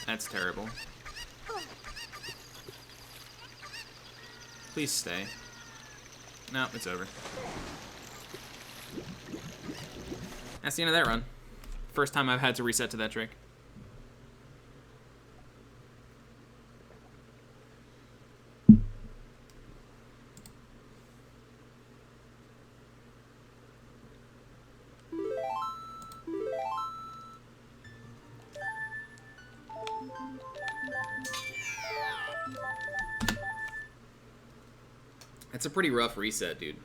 That's terrible. Please stay. No, it's over. That's the end of that run. First time I've had to reset to that trick. It's a pretty rough reset, dude.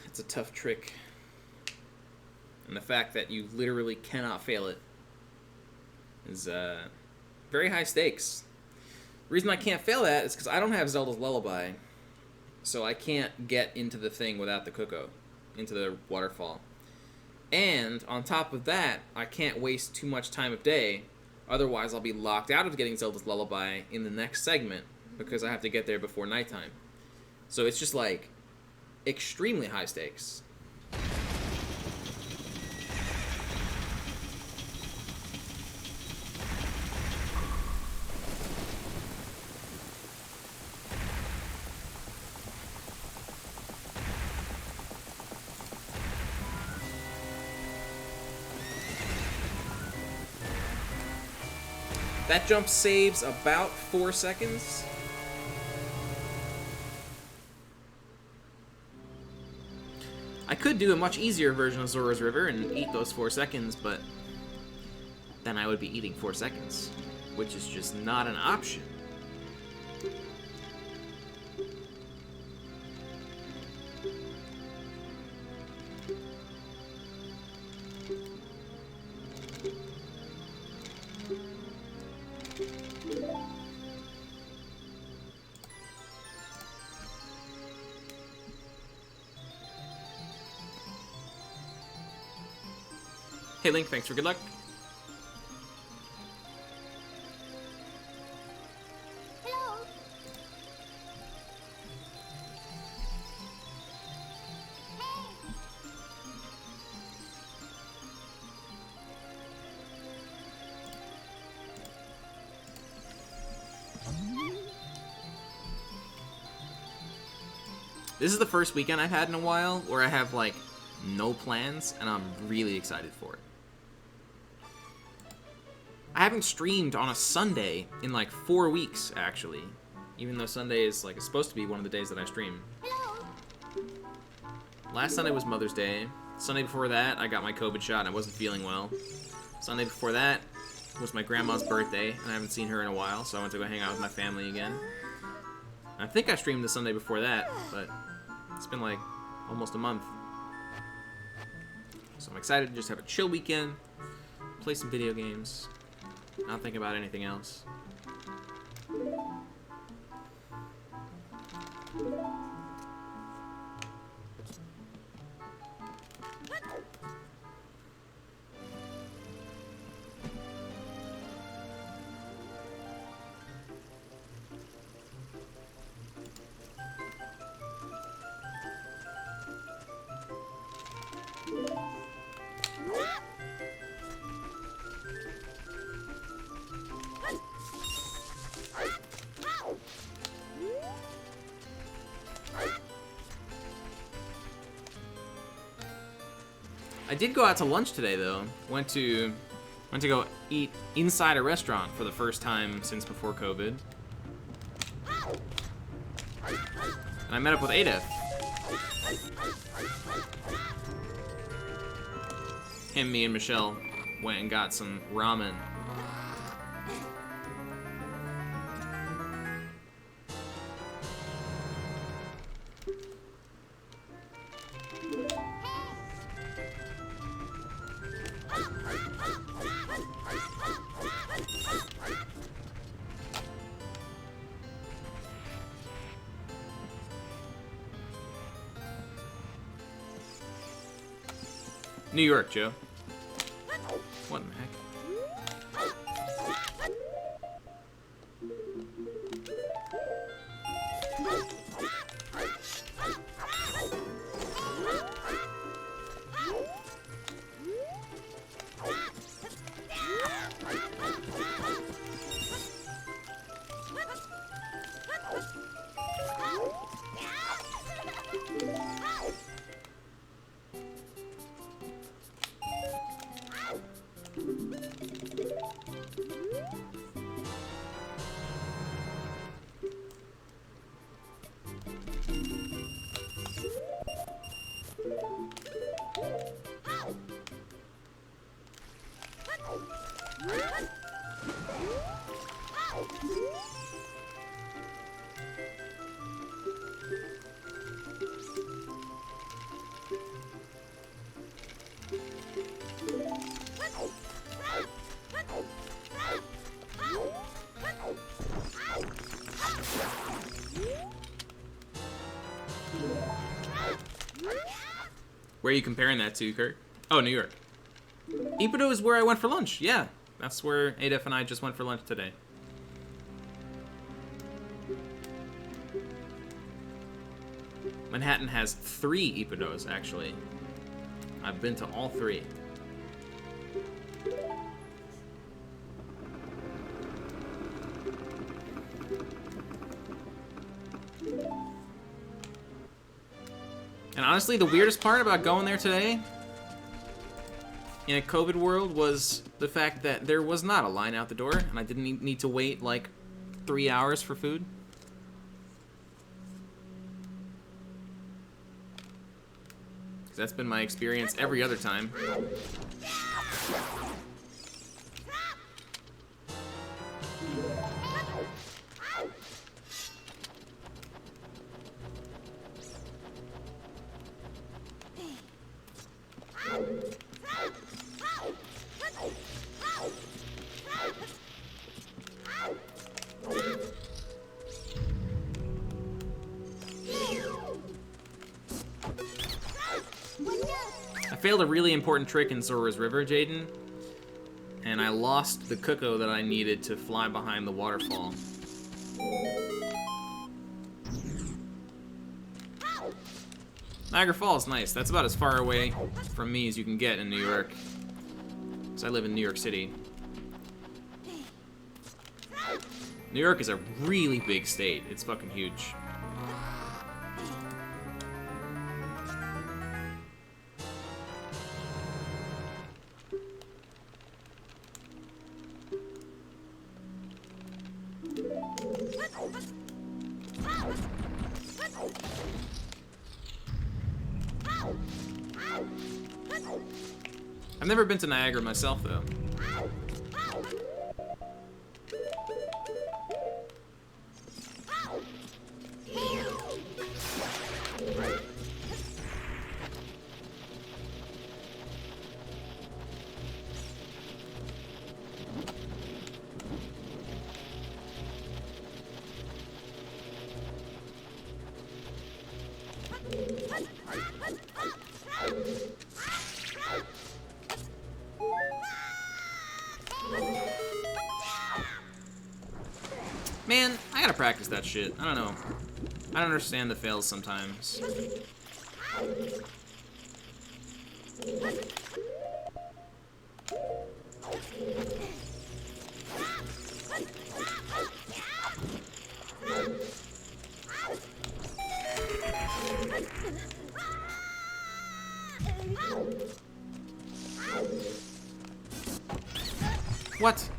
It's a tough trick. And the fact that you literally cannot fail it is very high stakes. The reason I can't fail that is because I don't have Zelda's Lullaby. So I can't get into the thing without the Cuckoo, into the waterfall. And on top of that, I can't waste too much time of day. Otherwise, I'll be locked out of getting Zelda's Lullaby in the next segment, because I have to get there before nighttime. So it's just like extremely high stakes. That jump saves about 4 seconds. I could do a much easier version of Zora's River and eat those 4 seconds, but then I would be eating 4 seconds, which is just not an option. Hey Link, thanks for good luck. Hello. This is the first weekend I've had in a while where I have like no plans, and I'm really excited for it. I haven't streamed on a Sunday in like 4 weeks, actually. Even though Sunday is like, it's supposed to be one of the days that I stream. Hello. Last Sunday was Mother's Day. Sunday before that, I got my COVID shot and I wasn't feeling well. Sunday before that was my grandma's birthday, and I haven't seen her in a while, so I went to go hang out with my family again. I think I streamed the Sunday before that, but it's been like almost a month. So I'm excited to just have a chill weekend, play some video games, not think about anything else. I did go out to lunch today, though. Went to go eat inside a restaurant for the first time since before COVID. And I met up with Adef. Him, me, and Michelle went and got some ramen. New York, Joe. What in the heck? Where are you comparing that to, Kurt? Oh, New York. Ippudo is where I went for lunch. Yeah, that's where Adef and I just went for lunch today. Manhattan has 3 Ippudos, actually. I've been to all 3. And honestly, the weirdest part about going there today in a COVID world was the fact that there was not a line out the door, and I didn't need to wait like 3 hours for food. Because that's been my experience every other time. I failed a really important trick in Zora's River, Jaden, and I lost the cuckoo that I needed to fly behind the waterfall. Niagara Falls, nice. That's about as far away from me as you can get in New York. So I live in New York City. New York is a really big state. It's fucking huge. I've never been to Niagara myself, though. Man, I gotta practice that shit. I don't know. I don't understand the fails sometimes. What?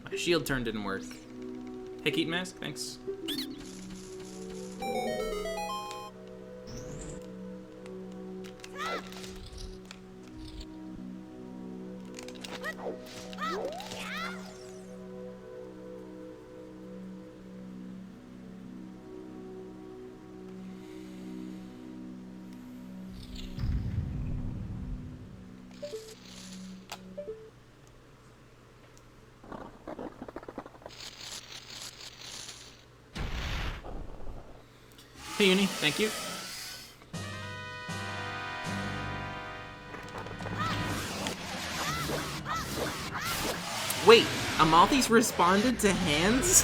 My shield turn didn't work. Hey, Keaton Mask, thanks. Hey, Uni, thank you. Wait, Amalthus responded to hands?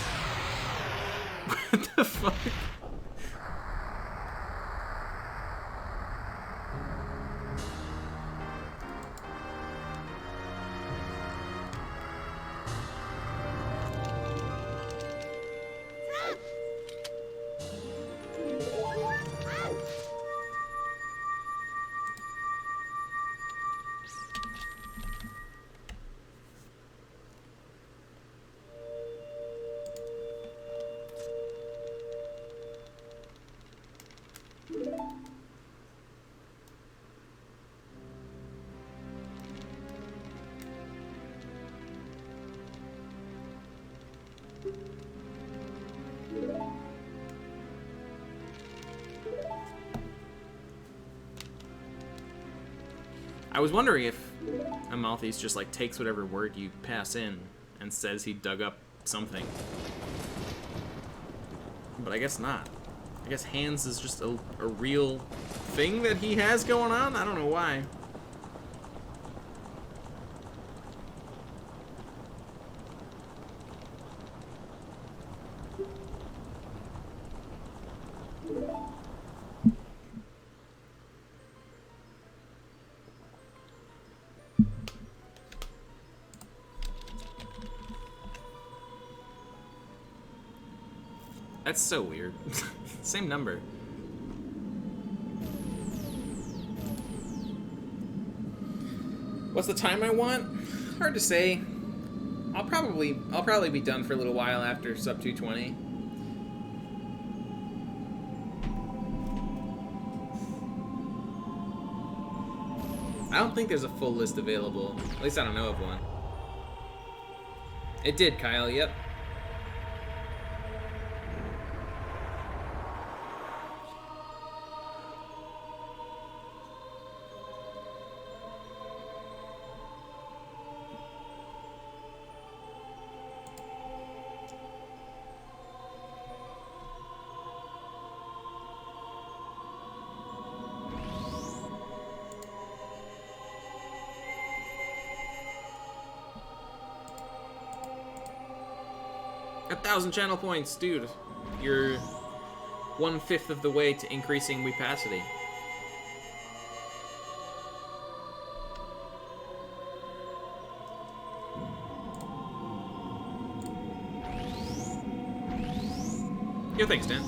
What the fuck? was wondering if Amaltheus just like takes whatever word you pass in and says he dug up something. But I guess not. I guess hands is just a real thing that he has going on? I don't know why. That's so weird. Same number. What's the time I want? Hard to say. I'll probably be done for a little while after sub 220. I don't think there's a full list available. At least I don't know of one. It did, Kyle. Yep. A 1,000 channel points, dude. You're 1/5 of the way to increasing Weepacity. Yo, thanks, Dan.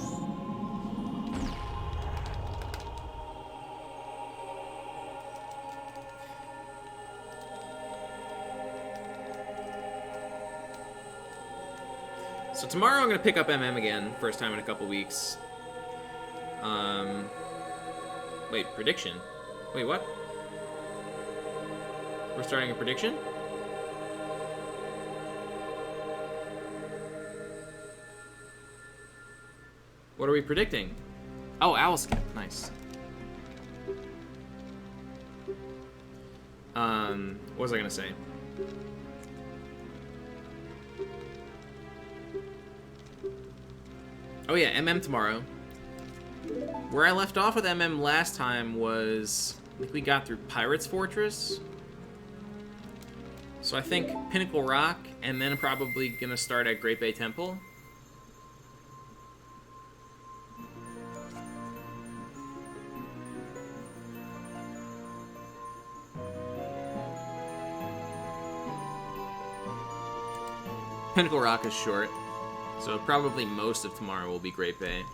So tomorrow I'm going to pick up MM again, first time in a couple weeks. Wait, prediction? Wait, what? We're starting a prediction? What are we predicting? Oh, Owlskip, nice. What was I going to say? Oh yeah, MM tomorrow. Where I left off with MM last time was, I think we got through Pirate's Fortress. So I think Pinnacle Rock, and then probably gonna start at Great Bay Temple. Pinnacle Rock is short. So probably most of tomorrow will be Great Bay.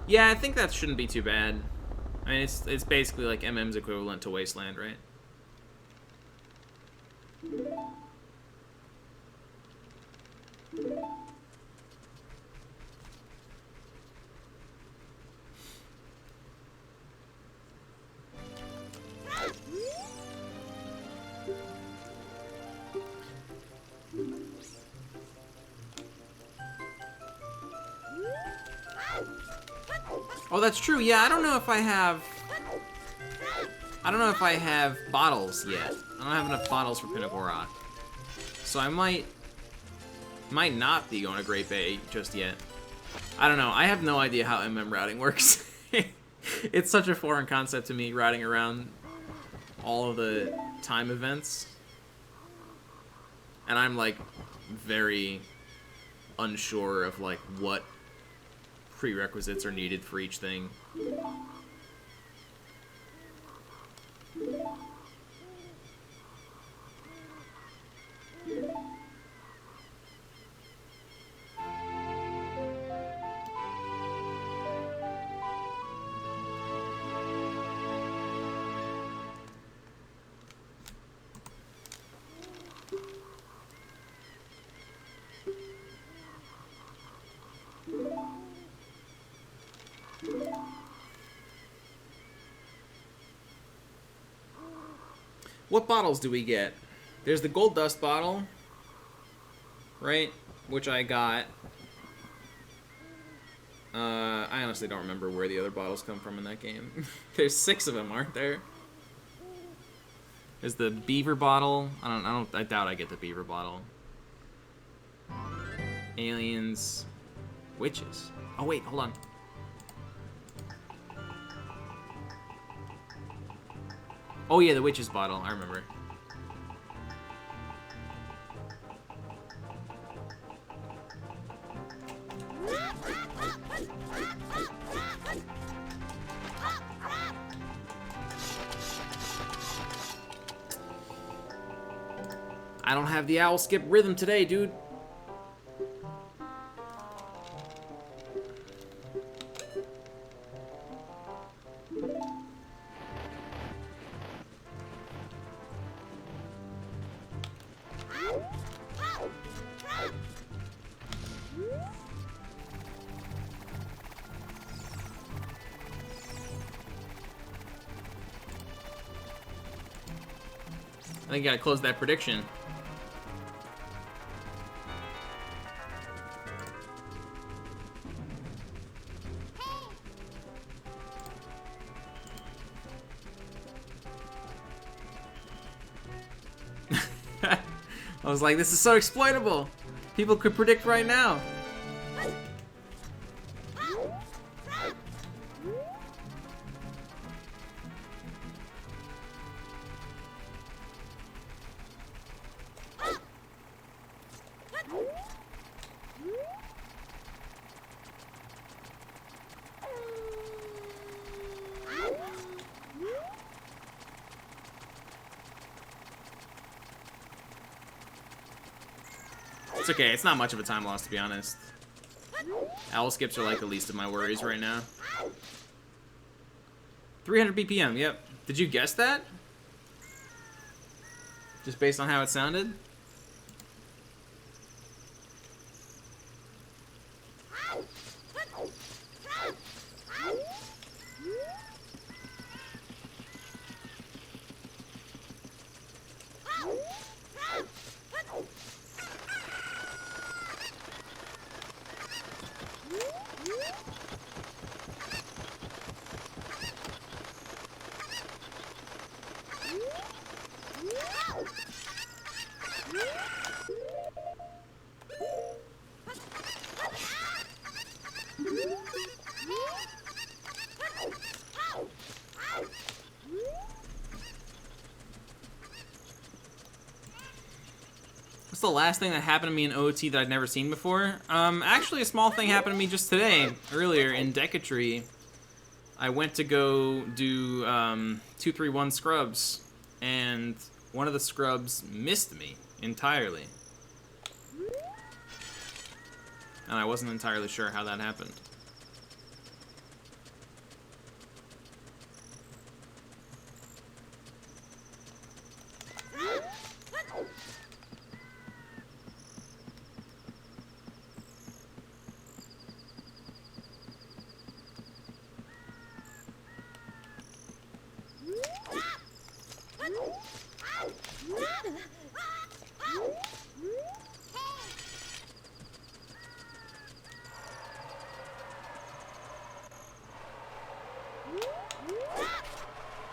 Yeah, I think that shouldn't be too bad. I mean, it's basically like MM's equivalent to Wasteland, right? Oh, that's true. Yeah, I don't know if I have bottles yet. I don't have enough bottles for Pinnacle Rock. So I might not be going to Great Bay just yet. I don't know. I have no idea how MM routing works. It's such a foreign concept to me, routing around all of the time events. And I'm, like, very unsure of, like, what prerequisites are needed for each thing. What bottles do we get? There's the gold dust bottle, right? Which I got. I honestly don't remember where the other bottles come from in that game. There's 6 of them, aren't there? There's the beaver bottle. I doubt I get the beaver bottle. Aliens, witches. Oh wait, hold on. Oh yeah, the witches bottle. I remember. I don't have the owl skip rhythm today, dude. I think you gotta close that prediction. I was like, this is so exploitable. People could predict right now. It's okay, it's not much of a time loss, to be honest. Owl skips are like the least of my worries right now. 300 BPM, yep. Did you guess that? Just based on how it sounded? What's the last thing that happened to me in OT that I'd never seen before? Actually, a small thing happened to me just today, earlier in Decatry. I went to go do 231 scrubs, and one of the scrubs missed me entirely. And I wasn't entirely sure how that happened.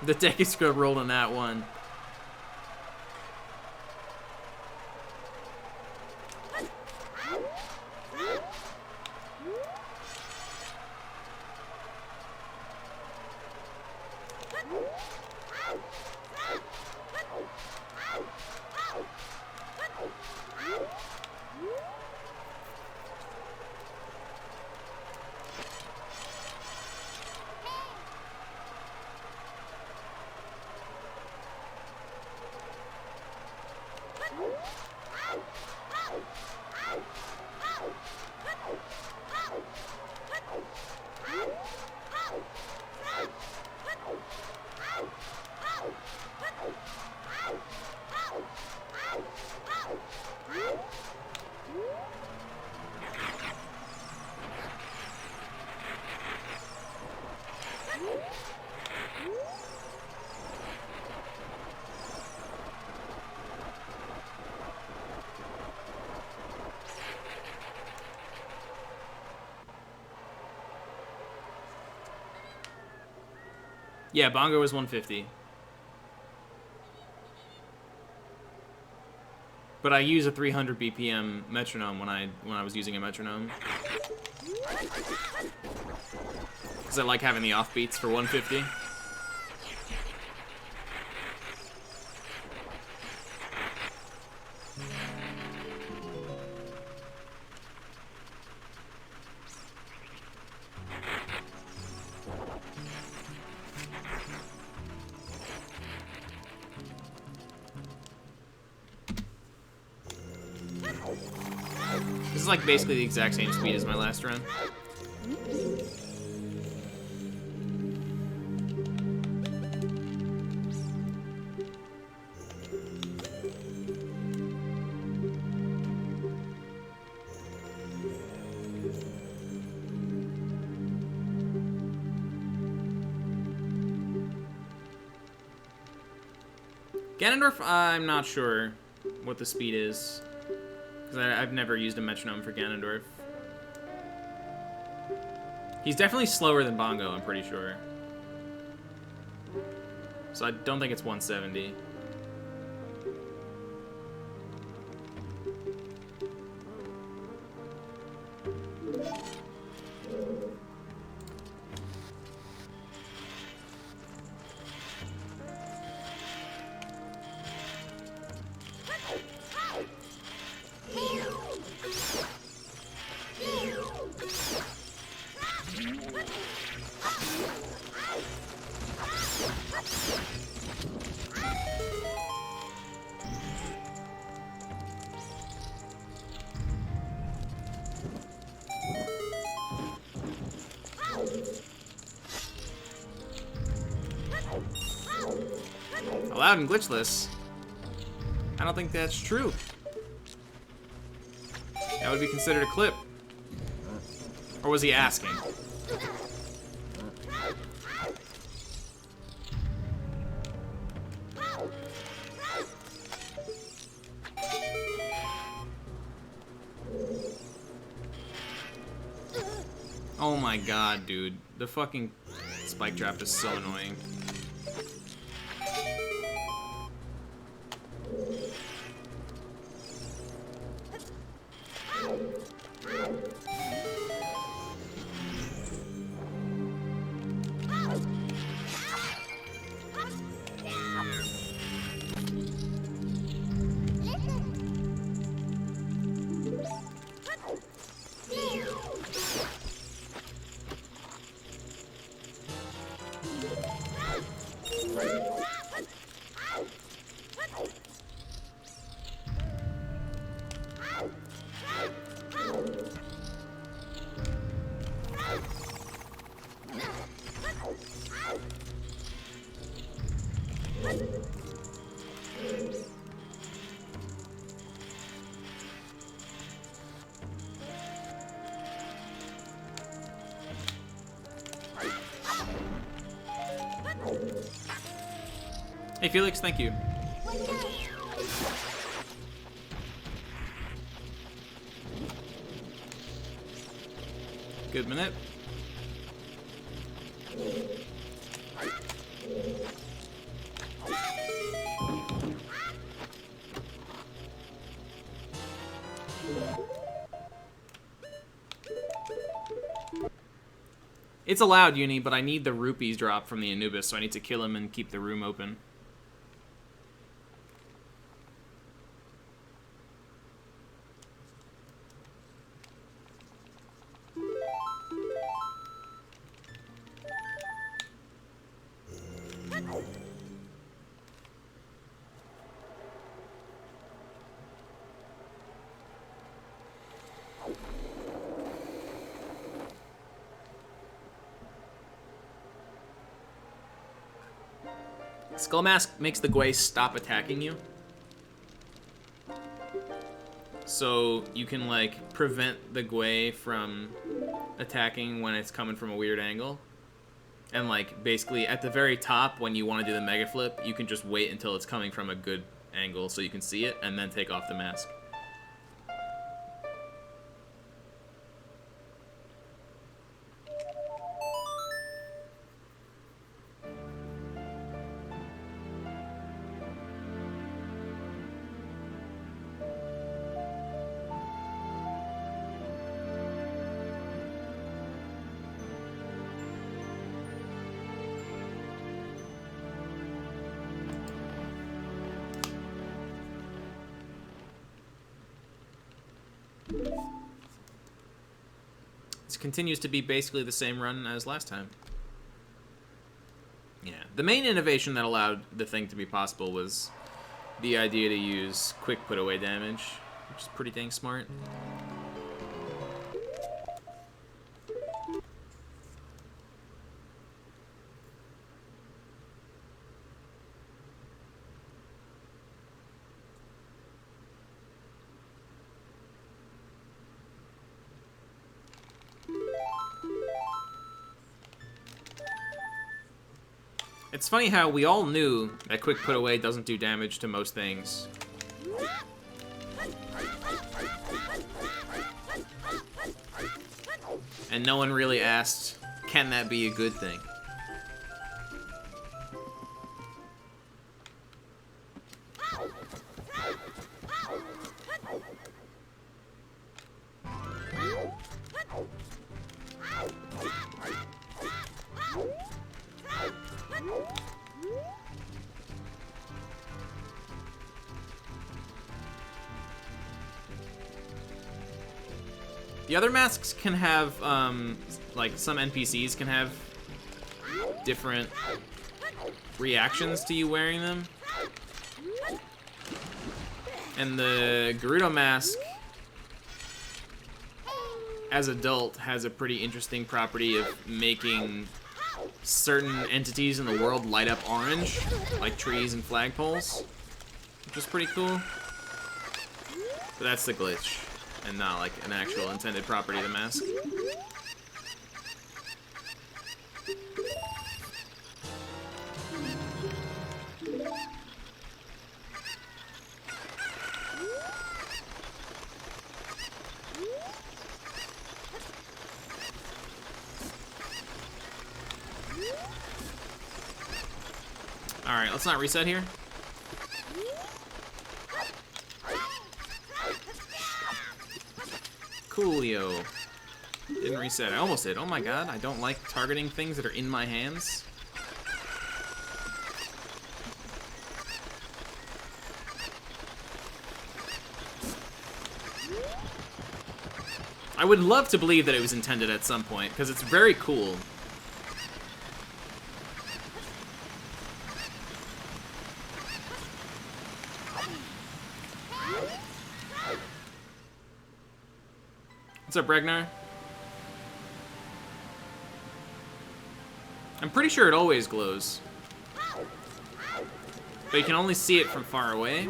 The Decky Scrub rolled on that one. Yeah, bongo is 150. But I use a 300 BPM metronome when I was using a metronome. Because I like having the offbeats for 150. This is like basically the exact same speed as my last run. Ganondorf, I'm not sure what the speed is. Because I've never used a metronome for Ganondorf. He's definitely slower than Bongo, I'm pretty sure. So I don't think it's 170. Allowed and glitchless? I don't think that's true. That would be considered a clip. Or was he asking? Oh my god, dude. The fucking spike trap is so annoying. Hey Felix, thank you. Good minute. It's allowed, Uni, but I need the rupees drop from the Anubis, so I need to kill him and keep the room open. Skull Mask makes the Gwei stop attacking you. So you can, like, prevent the Gwei from attacking when it's coming from a weird angle. And, like, basically at the very top, when you want to do the Mega Flip, you can just wait until it's coming from a good angle so you can see it, and then take off the mask. This continues to be basically the same run as last time. Yeah, the main innovation that allowed the thing to be possible was the idea to use quick put away damage, which is pretty dang smart. It's funny how we all knew that quick put away doesn't do damage to most things. And no one really asked, can that be a good thing? The other masks can have, like, some NPCs can have different reactions to you wearing them. And the Gerudo mask, as adult, has a pretty interesting property of making certain entities in the world light up orange, like trees and flagpoles, which is pretty cool. But that's the glitch, and not like an actual intended property of the mask. Alright, let's not reset here. Coolio. Didn't reset. I almost did. Oh my god, I don't like targeting things that are in my hands. I would love to believe that it was intended at some point, because it's very cool. What's up, Bregnar? I'm pretty sure it always glows. But you can only see it from far away.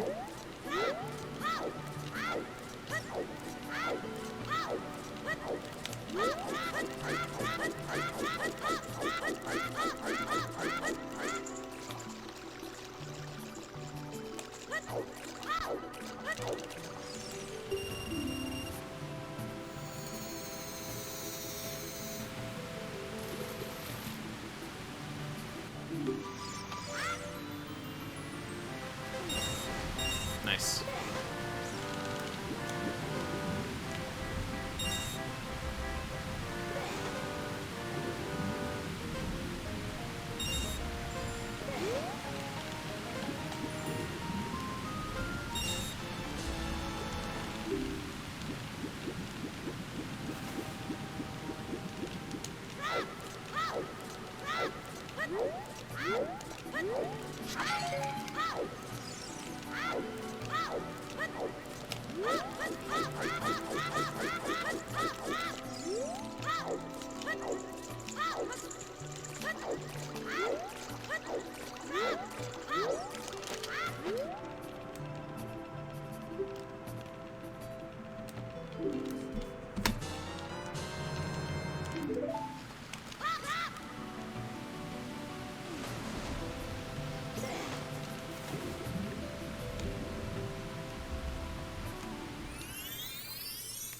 Nice.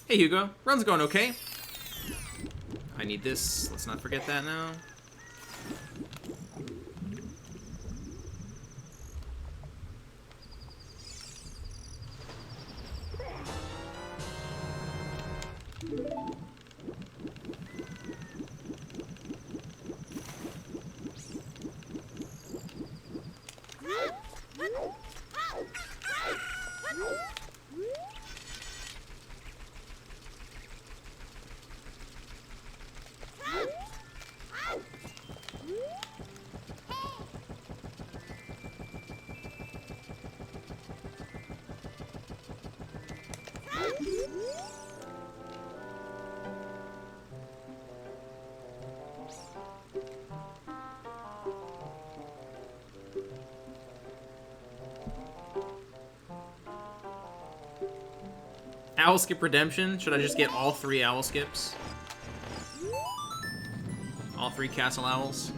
Hey Hugo, run's going okay. I need this, let's not forget that now. Owl skip redemption? Should I just get all 3 owl skips? All 3 castle owls?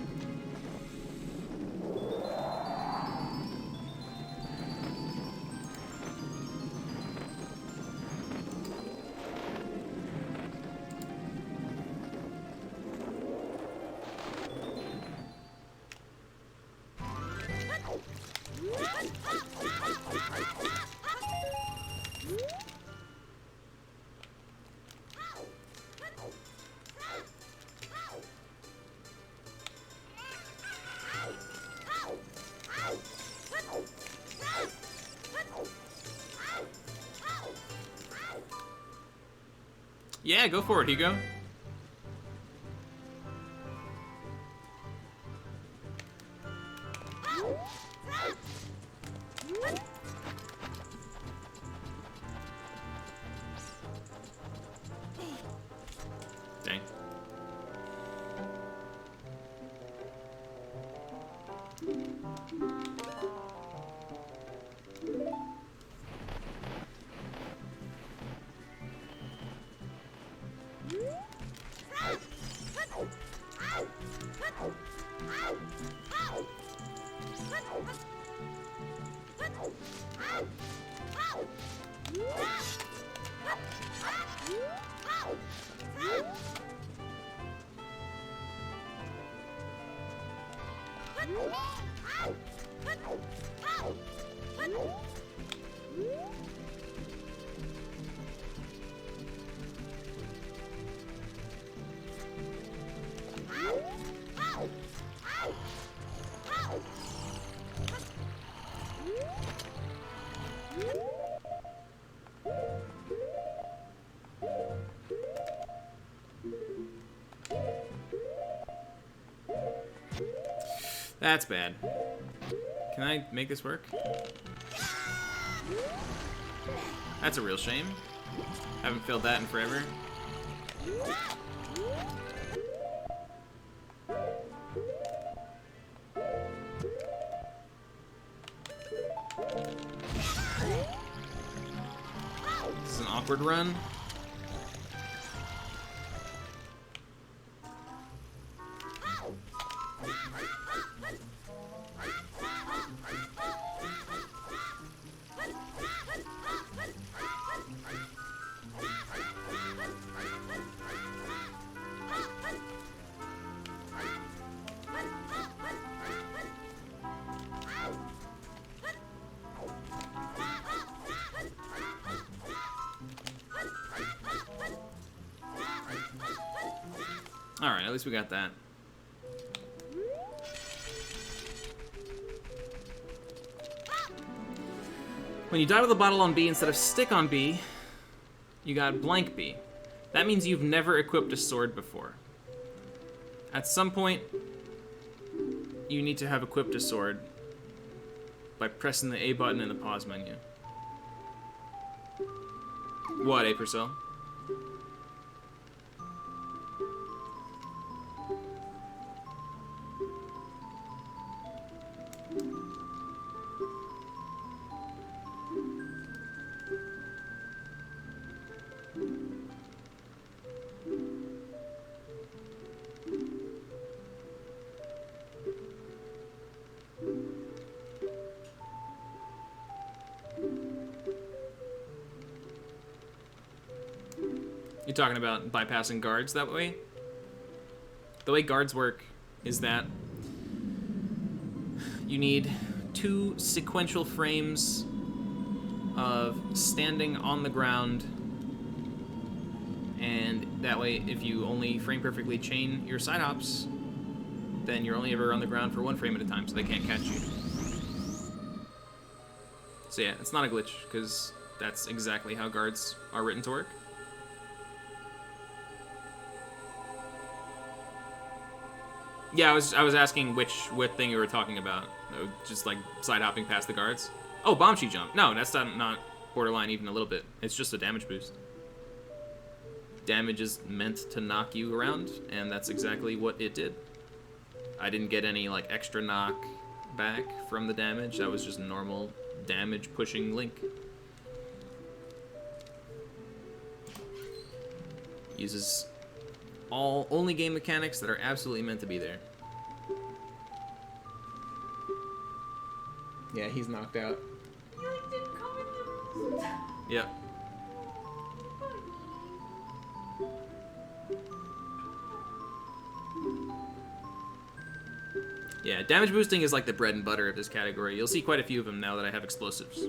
Yeah, go for it, Hugo. Dang. That's bad. Can I make this work? That's a real shame. Haven't filled that in forever. This is an awkward run. Alright, at least we got that. When you die with a bottle on B instead of stick on B, you got blank B. That means you've never equipped a sword before. At some point, you need to have equipped a sword by pressing the A button in the pause menu. What, Apercell? You're talking about bypassing guards that way? The way guards work is that you need 2 sequential frames of standing on the ground, and that way if you only frame perfectly chain your side hops, then you're only ever on the ground for 1 frame at a time, so they can't catch you. So yeah, it's not a glitch, because that's exactly how guards are written to work. Yeah, I was asking what thing you were talking about. Just like side hopping past the guards. Oh, Bombshy jump. No, that's not borderline even a little bit. It's just a damage boost. damage is meant to knock you around, and that's exactly what it did. I didn't get any like extra knock back from the damage. That was just normal damage pushing Link. Uses only game mechanics that are absolutely meant to be there. Yeah, he's knocked out. You like didn't comment the rules. Yep. Yeah, damage boosting is like the bread and butter of this category. You'll see quite a few of them now that I have explosives.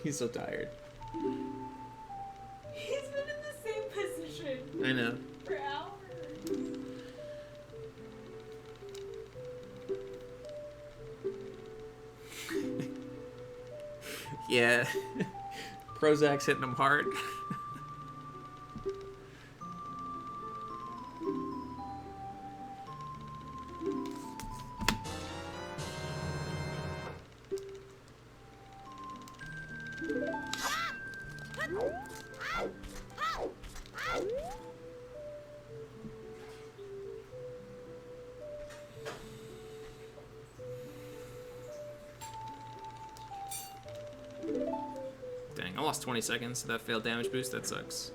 He's so tired. He's been in the same position. I know. For hours. Yeah. Prozac's hitting him hard. Dang, I lost 20 seconds to that failed damage boost. That sucks.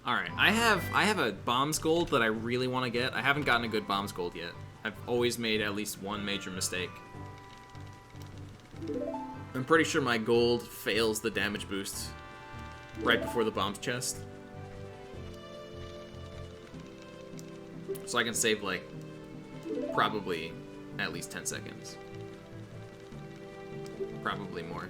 Alright, I have a bombs gold that I really want to get. I haven't gotten a good bombs gold yet. I've always made at least one major mistake. I'm pretty sure my gold fails the damage boost right before the bombs chest. So I can save, like, probably at least 10 seconds. Probably more.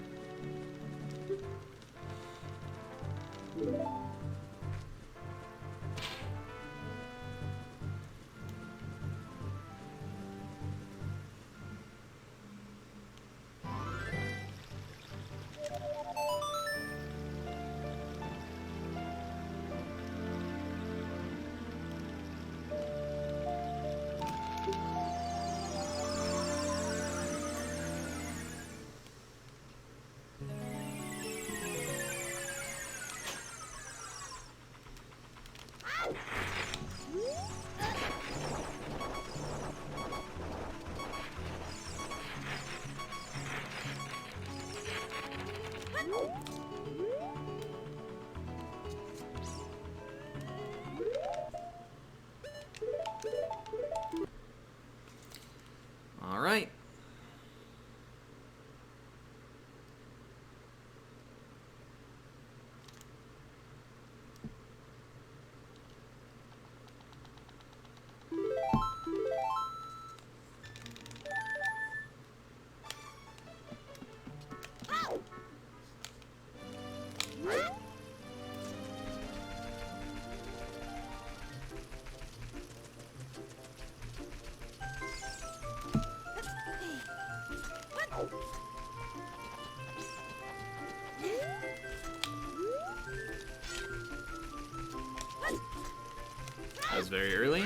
All right. That was very early.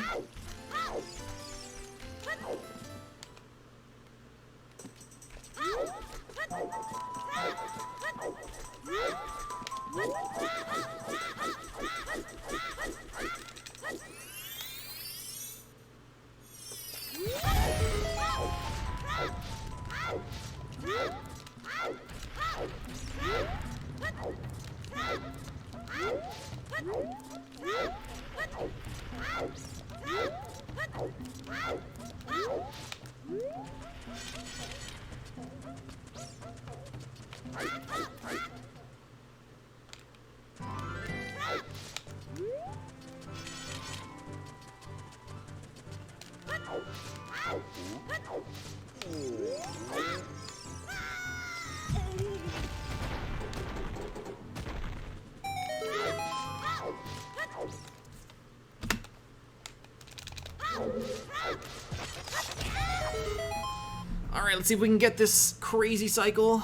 Alright, let's see if we can get this crazy cycle.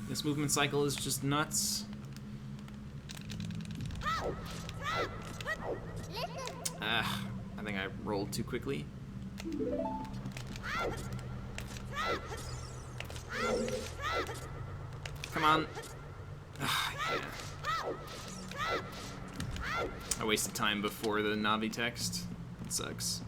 This movement cycle is just nuts. I think I rolled too quickly. Come on. Yeah. I wasted time before the Navi text. It sucks.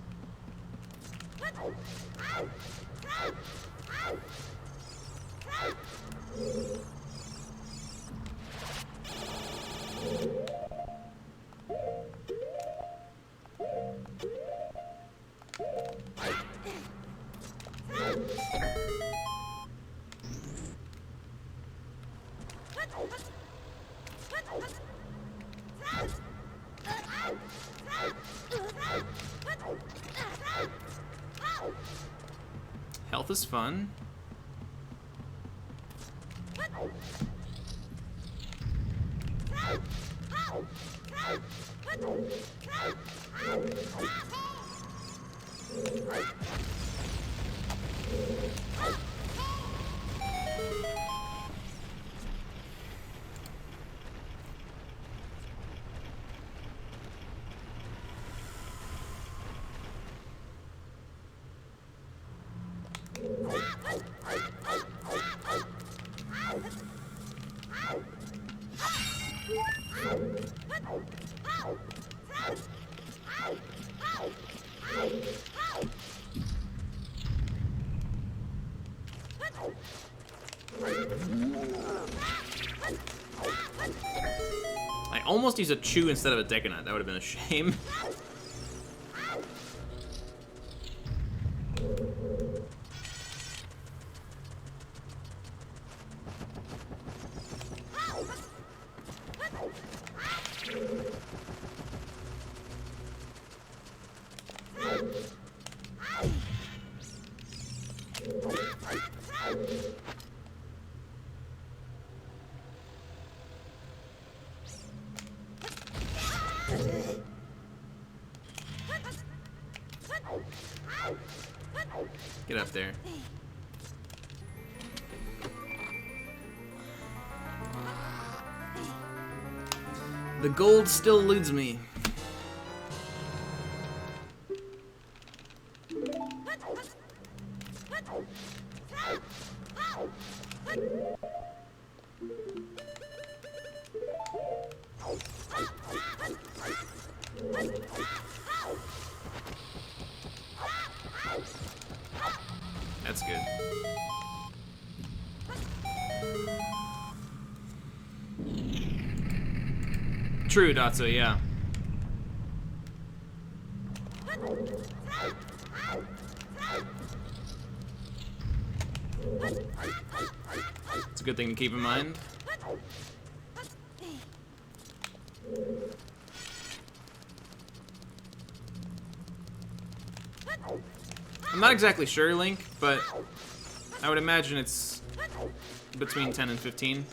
Health is fun. I almost used a chew instead of a Decanut. That would have been a shame. Get up there. The gold still eludes me. That's good. True, Datsu, yeah. It's a good thing to keep in mind. I'm not exactly sure, Link, but I would imagine it's between 10 and 15.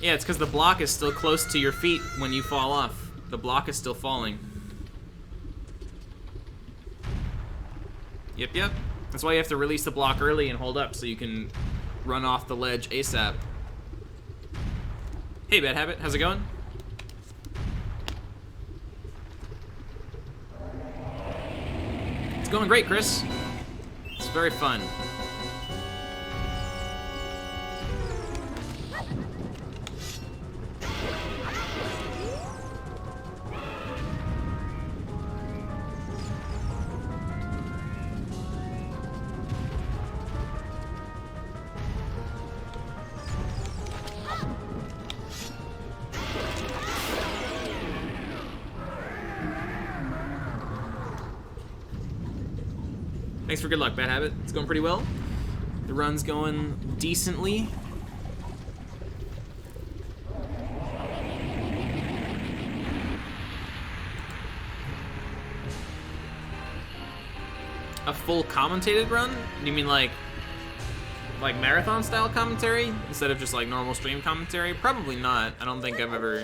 Yeah, it's because the block is still close to your feet when you fall off. The block is still falling. Yep, yep. That's why you have to release the block early and hold up so you can run off the ledge ASAP. Hey, Bad Habit, how's it going? It's going great, Chris. It's very fun. Thanks for good luck, Bad Habit. It's going pretty well. The run's going decently. A full commentated run? You mean like marathon style commentary instead of just like normal stream commentary? Probably not. I don't think I've ever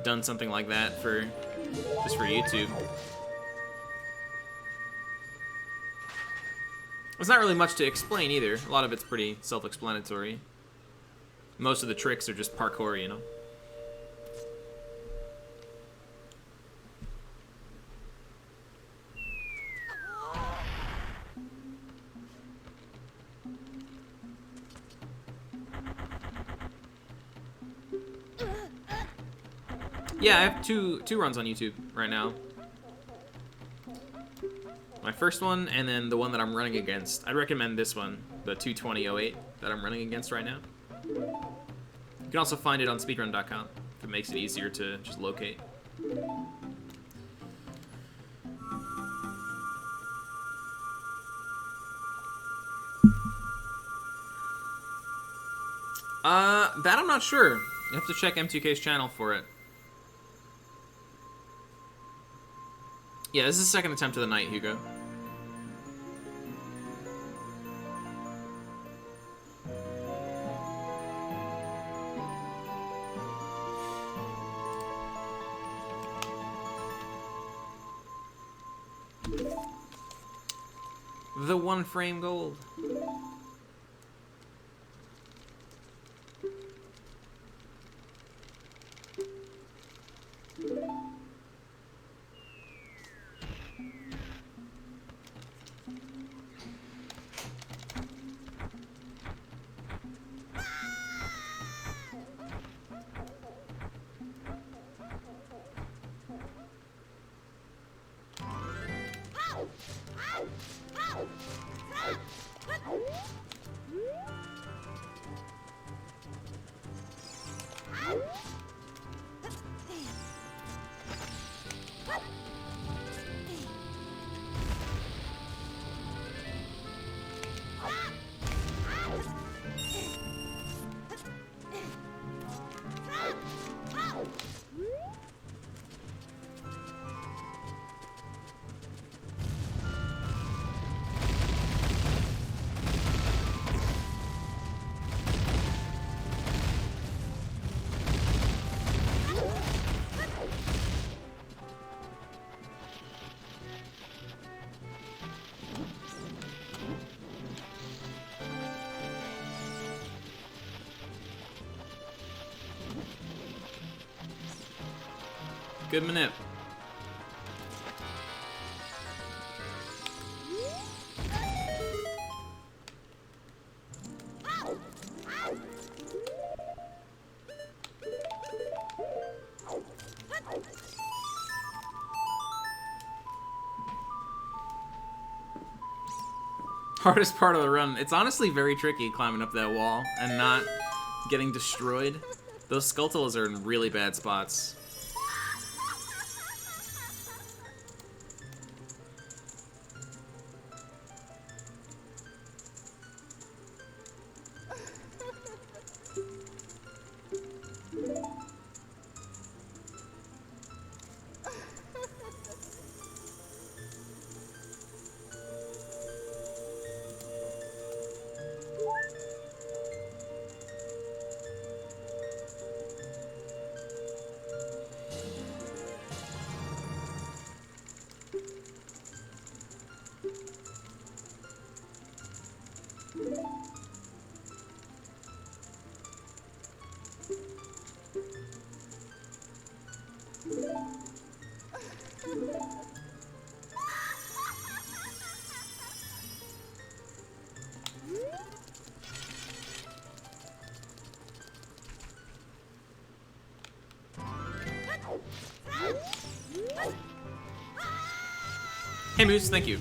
done something like that just for YouTube. There's not really much to explain either. A lot of it's pretty self-explanatory. Most of the tricks are just parkour, you know? Yeah, I have two runs on YouTube right now. My first one, and then the one that I'm running against. I'd recommend this one, the 22008 that I'm running against right now. You can also find it on speedrun.com if it makes it easier to just locate. That I'm not sure. You have to check M2K's channel for it. Yeah, this is the second attempt of the night, Hugo. The one frame gold. Good minute. Hardest part of the run. It's honestly very tricky climbing up that wall and not getting destroyed. Those Skulltulas are in really bad spots. Hey Moose, thank you.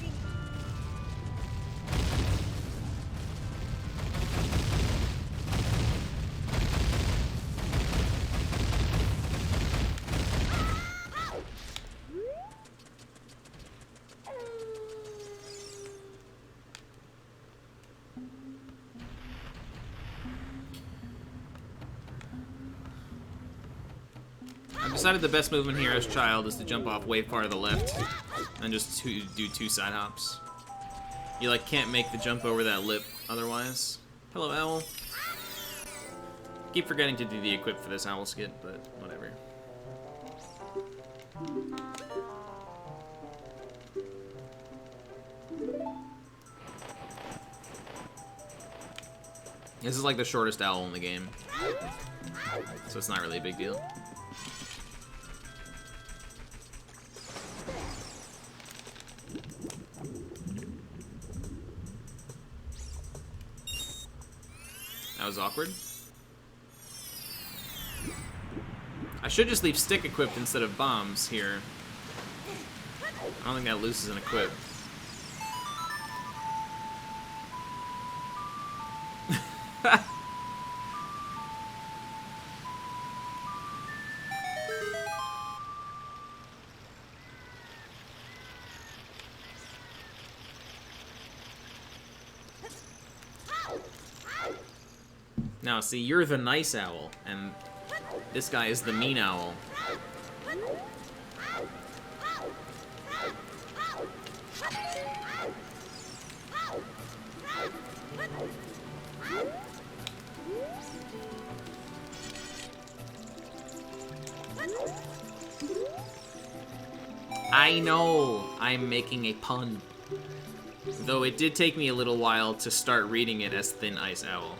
I've decided the best movement here as child is to jump off way far to the left and just do 2 side hops. You like can't make the jump over that lip otherwise. Hello, owl. Keep forgetting to do the equip for this owl skit, but whatever. This is like the shortest owl in the game, so it's not really a big deal. That was awkward. I should just leave stick equipped instead of bombs here. I don't think that loses an equip. Now, see, you're the nice owl, and this guy is the mean owl. I know I'm making a pun. Though it did take me a little while to start reading it as Thin Ice Owl.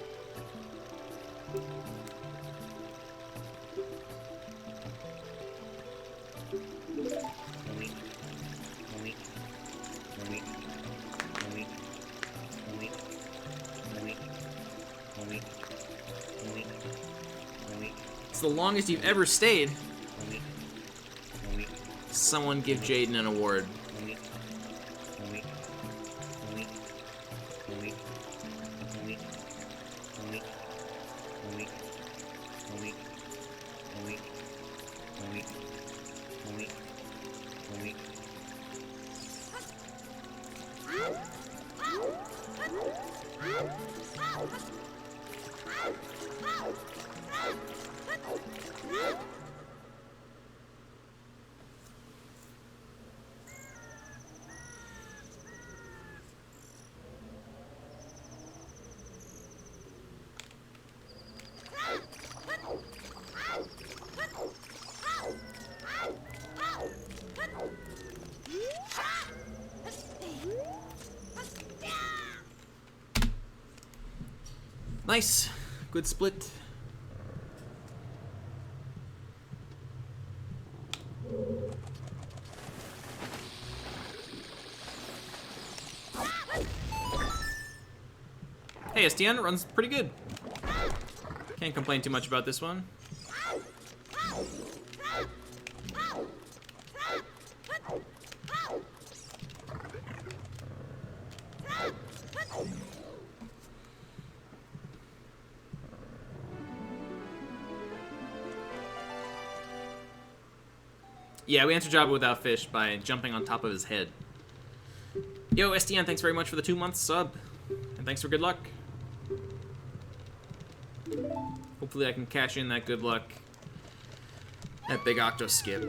It's the longest you've ever stayed. Someone give Jaden an award. Nice. Good split. Hey, STN runs pretty good. Can't complain too much about this one. Yeah, we answered Jabba without fish by jumping on top of his head. Yo, STN, thanks very much for the 2-month sub. And thanks for good luck. Hopefully I can cash in that good luck at Big Octo Skip.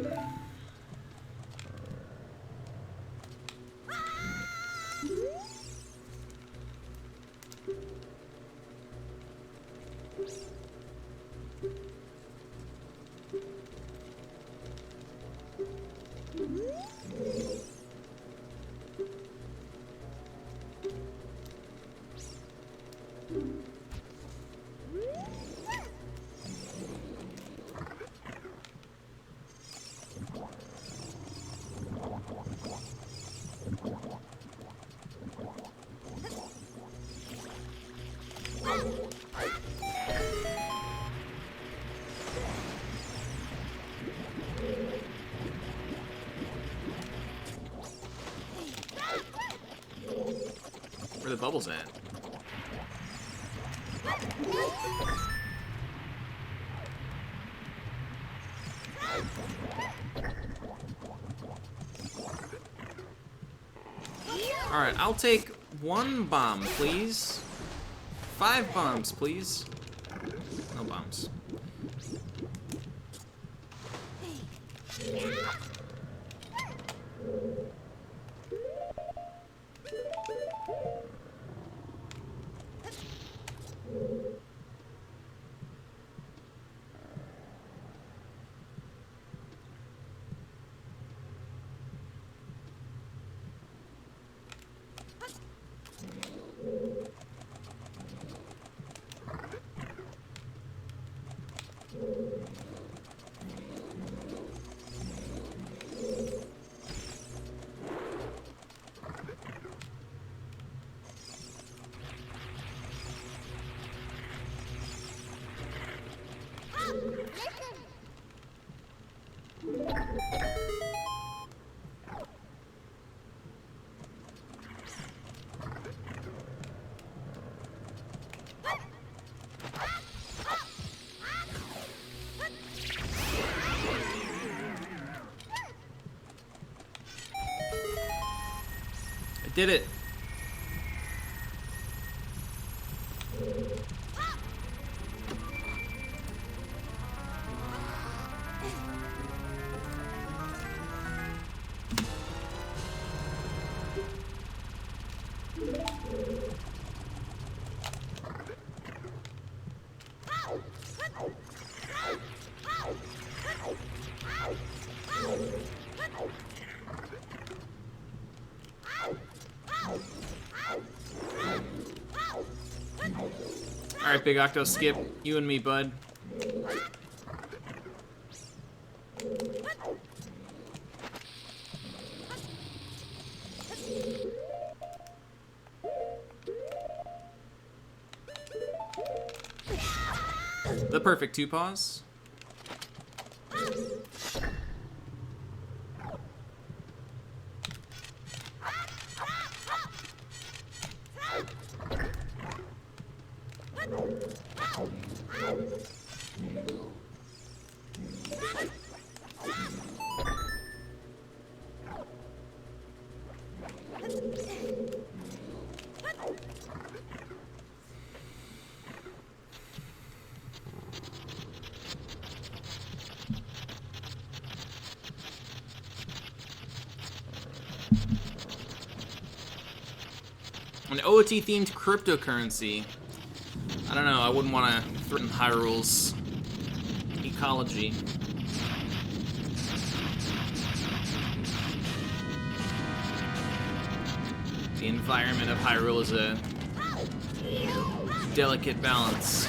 bubbles at? Alright, I'll take 1 bomb, please. 5 bombs, please. No bombs. I did it. Alright, Big Octo, skip. You and me, bud. The perfect 2 paws. An OOT-themed cryptocurrency. I don't know, I wouldn't want to threaten Hyrule's ecology. The environment of Hyrule is a delicate balance.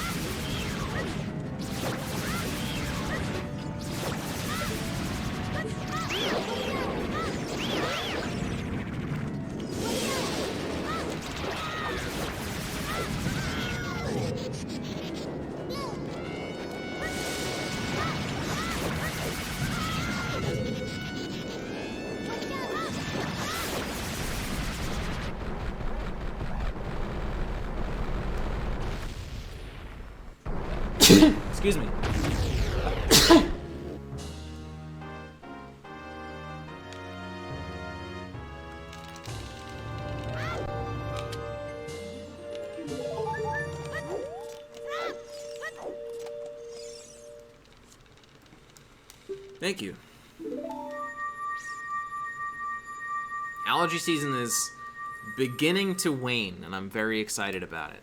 Excuse me. Thank you. Allergy season is beginning to wane, and I'm very excited about it.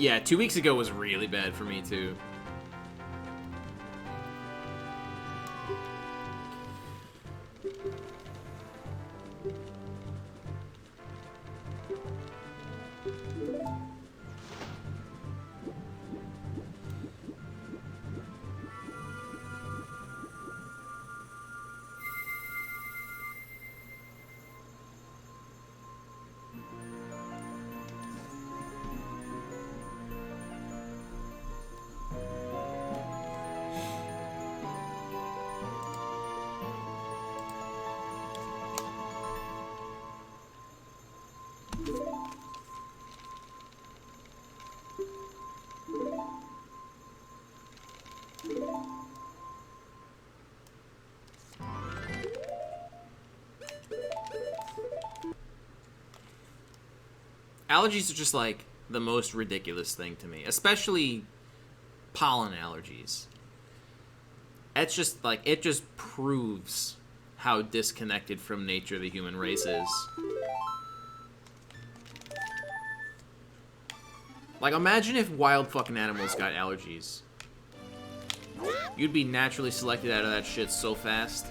Yeah, 2 weeks ago was really bad for me, too. Allergies are just like the most ridiculous thing to me, especially pollen allergies. It's just like, it just proves how disconnected from nature the human race is. Like, imagine if wild fucking animals got allergies. You'd be naturally selected out of that shit so fast.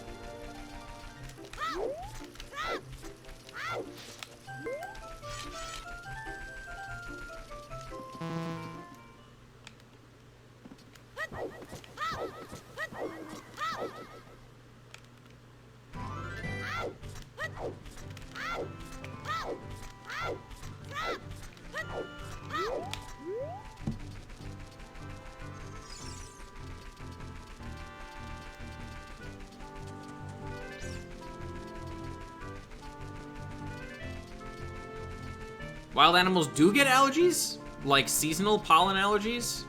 Wild animals do get allergies? Like seasonal pollen allergies?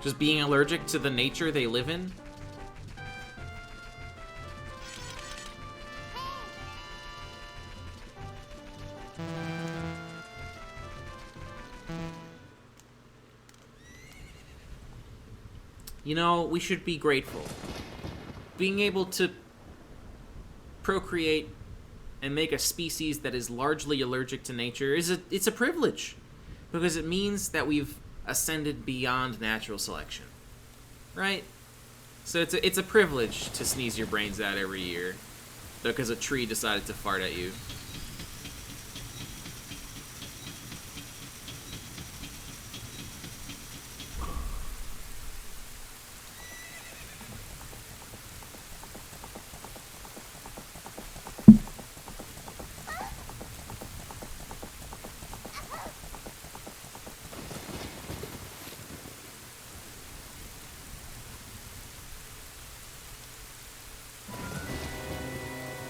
Just being allergic to the nature they live in? You know, we should be grateful. Being able to procreate and make a species that is largely allergic to nature it's a privilege, because it means that we've ascended beyond natural selection, right? So it's a privilege to sneeze your brains out every year because a tree decided to fart at you.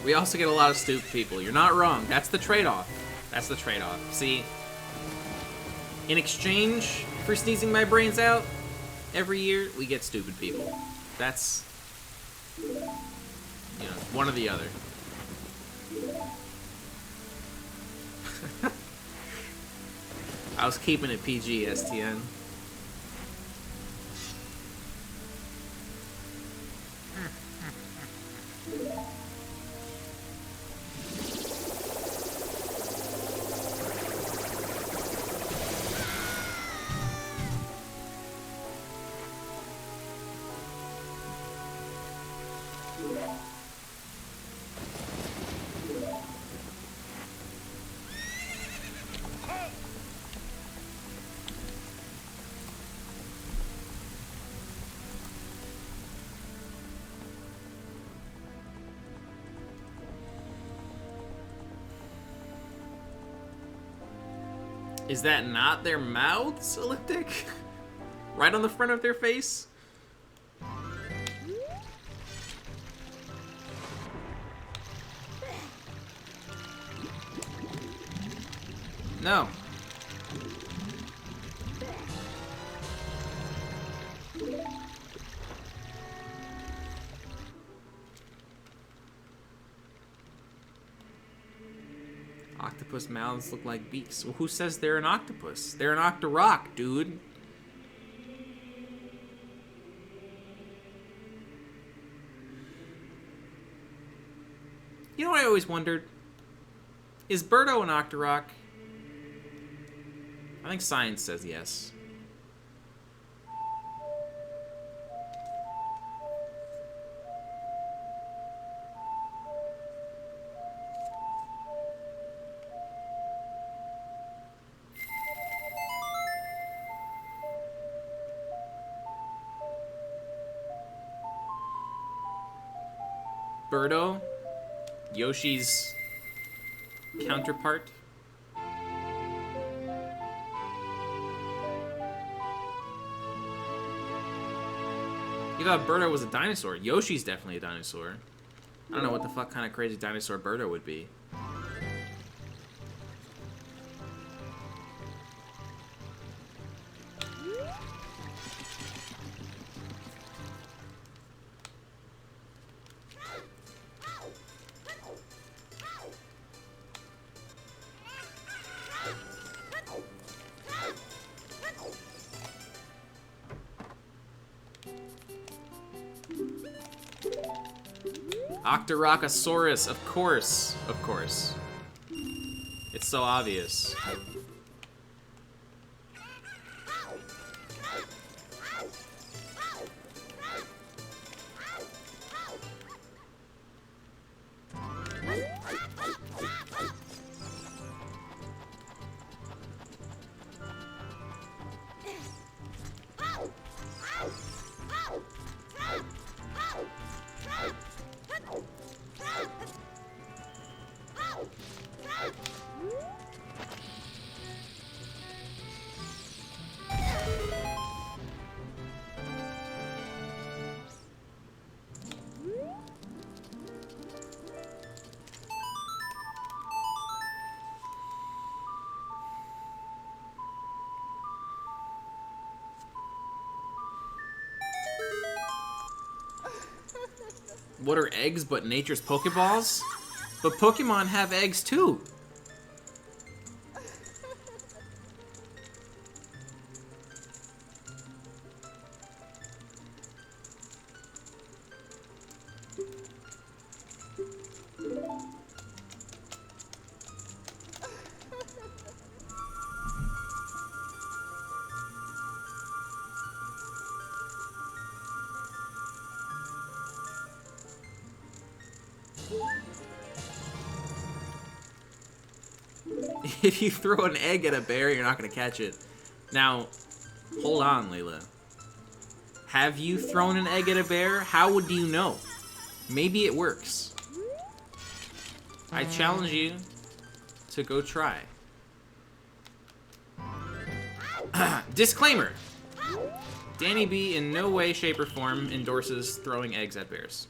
We also get a lot of stupid people. You're not wrong. That's the trade-off. That's the trade-off. See, in exchange for sneezing my brains out every year, we get stupid people. That's, you know, one or the other. I was keeping it PG, STN. Is that not their mouths, Elliptic? Right on the front of their face? No. Octopus mouths look like beaks. Well, who says they're an octopus? They're an octorock, dude. You know what I always wondered? Is Birdo an octorock? I think science says yes. Birdo, Yoshi's counterpart. You thought Birdo was a dinosaur. Yoshi's definitely a dinosaur. I don't know what the fuck kind of crazy dinosaur Birdo would be. Octorokosaurus, of course. Of course. It's so obvious. What are eggs but nature's Pokeballs? But Pokemon have eggs too. If you throw an egg at a bear, you're not going to catch it. Now, hold on, Layla. Have you thrown an egg at a bear? How would you know? Maybe it works. I challenge you to go try. Disclaimer. Danny B in no way, shape, or form endorses throwing eggs at bears.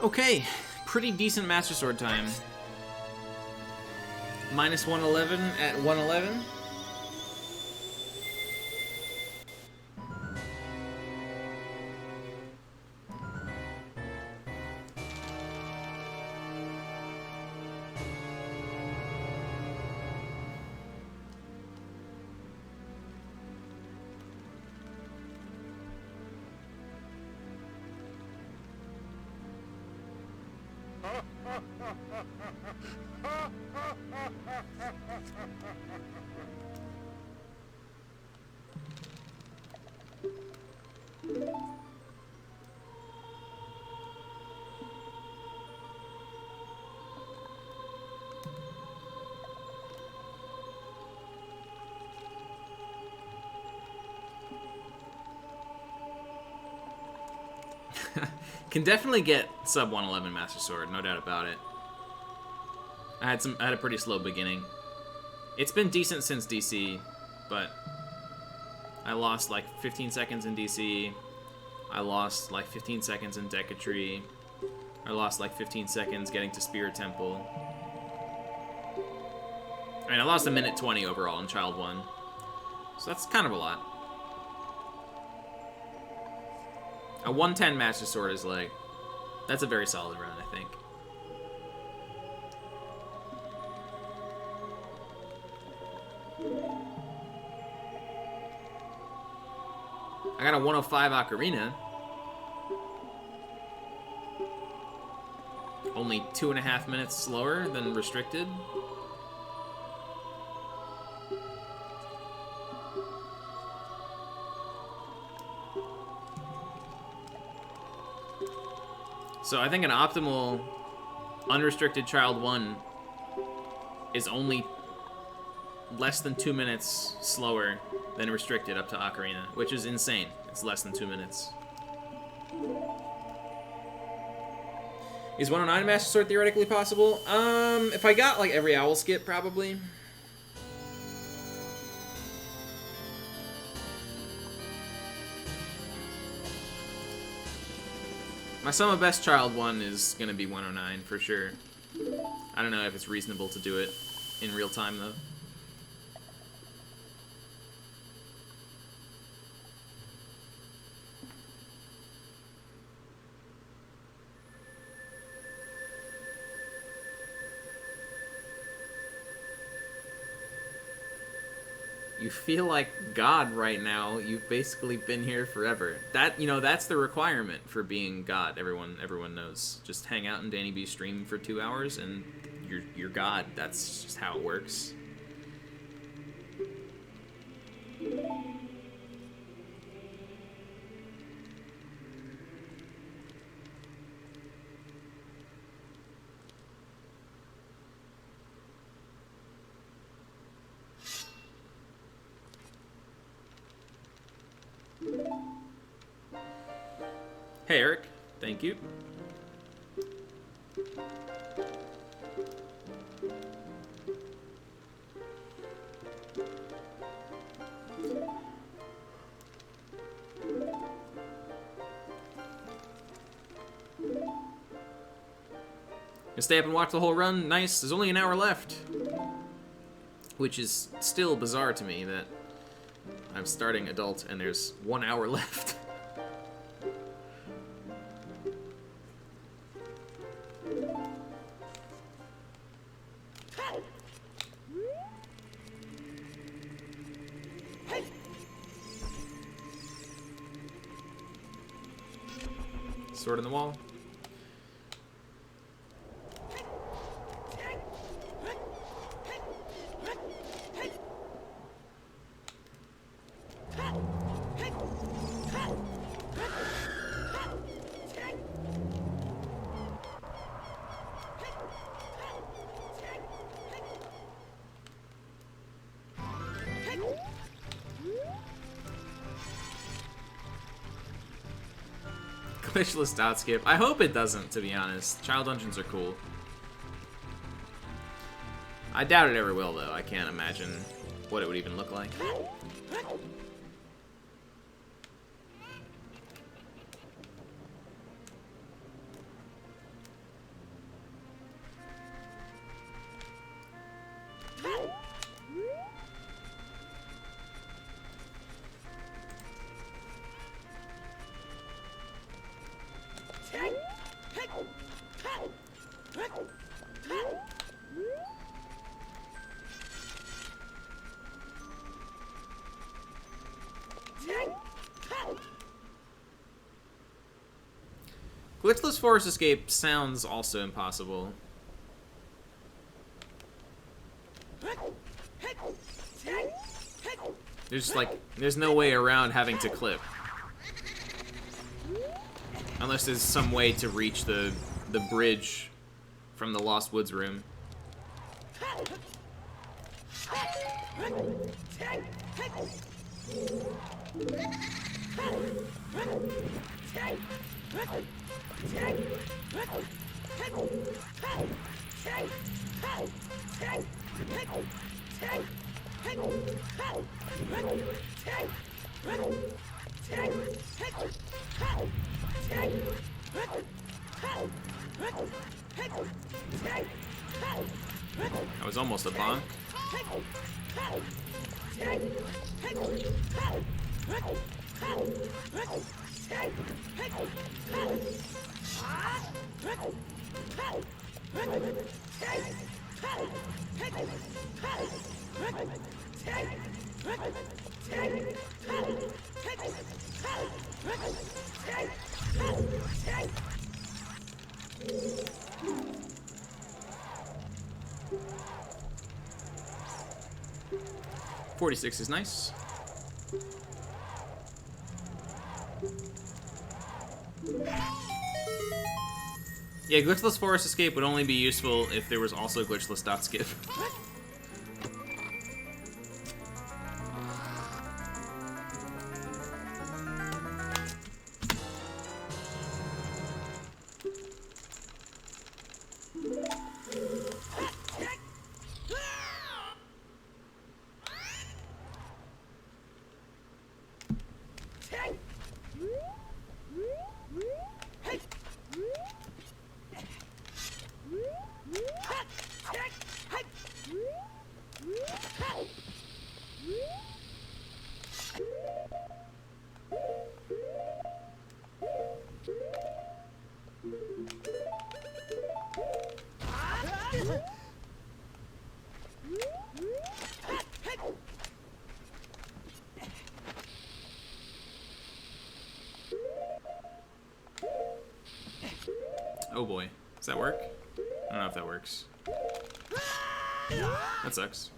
Okay, pretty decent Master Sword time. Minus 111 at 111. Can definitely get sub 111 Master Sword, no doubt about it. I had a pretty slow beginning. It's been decent since DC, but I lost like 15 seconds in DC. I lost like 15 seconds in Decatry. I lost like 15 seconds getting to Spirit Temple. I mean, I lost 1:20 overall in Child 1. So that's kind of a lot. A 110 Master Sword is like... That's a very solid run, I think. I got a 105 Ocarina. Only 2.5 minutes slower than restricted. So I think an optimal unrestricted Child 1 is only less than 2 minutes slower than restricted up to Ocarina, which is insane. It's less than 2 minutes. Is 109 Master Sword theoretically possible? If I got like every owl skip, probably. My sum of best Child 1 is gonna be 109 for sure. I don't know if it's reasonable to do it in real time though. You feel like God right now. You've basically been here forever. That, you know, that's the requirement for being God. Everyone knows. Just hang out in dannyb stream for 2 hours and you're God. That's just how it works. Hey, Eric. Thank you. Gonna stay up and watch the whole run? Nice. There's only an hour left. Which is still bizarre to me that I'm starting adult and there's 1 hour left. Sword in the wall. Glitchless dot skip. I hope it doesn't, to be honest. Child dungeons are cool. I doubt it ever will, though. I can't imagine what it would even look like. Glitchless Forest Escape sounds also impossible. There's no way around having to clip. Unless there's some way to reach the bridge from the Lost Woods room. That was almost a bonk. $46 is nice. Yeah, glitchless forest escape would only be useful if there was also glitchless dot skip. Oh boy. Does that work? I don't know if that works. That sucks.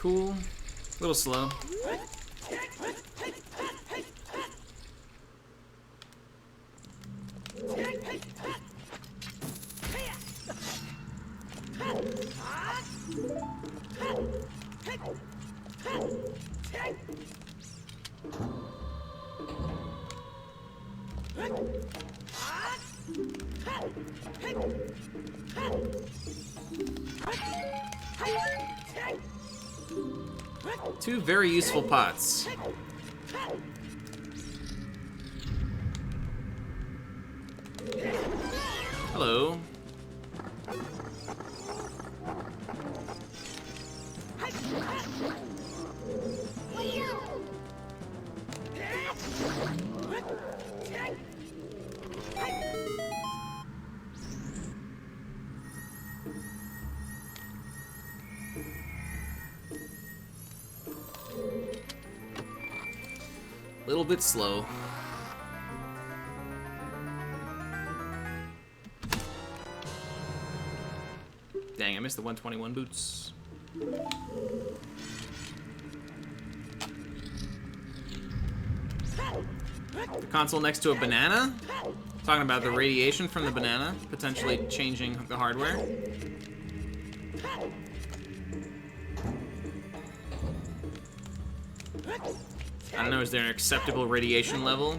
Cool. A little slow. Two very useful pots. Hello. Little bit slow. Dang, I missed the 121 boots. The console next to a banana? Talking about the radiation from the banana, potentially changing the hardware. I don't know, is there an acceptable radiation level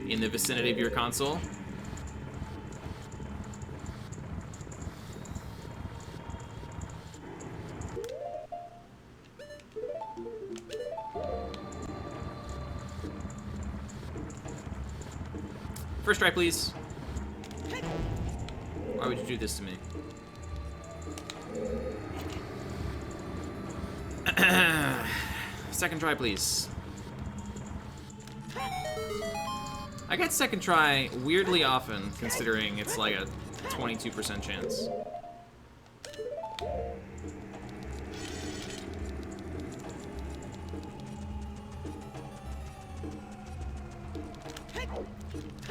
in the vicinity of your console? First try, please. Why would you do this to me? Second try, please. I get second try weirdly often, considering it's like a 22% chance.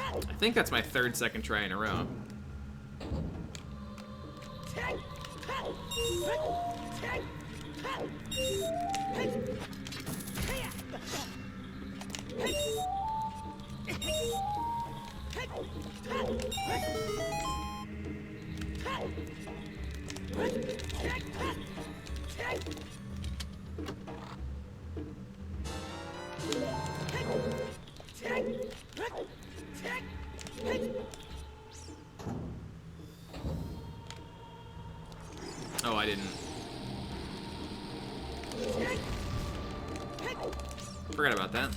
I think that's my third second try in a row. Oh, I didn't. Forgot about that.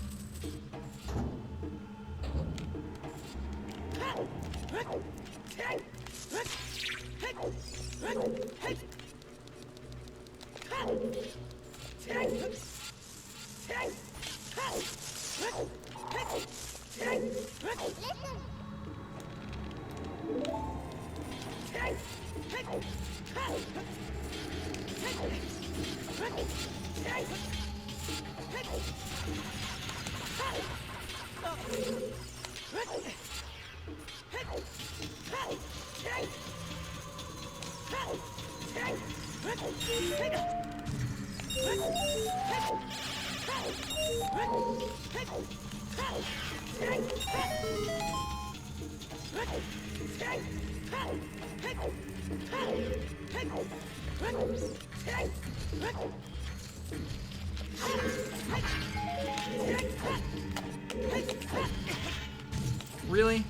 Really?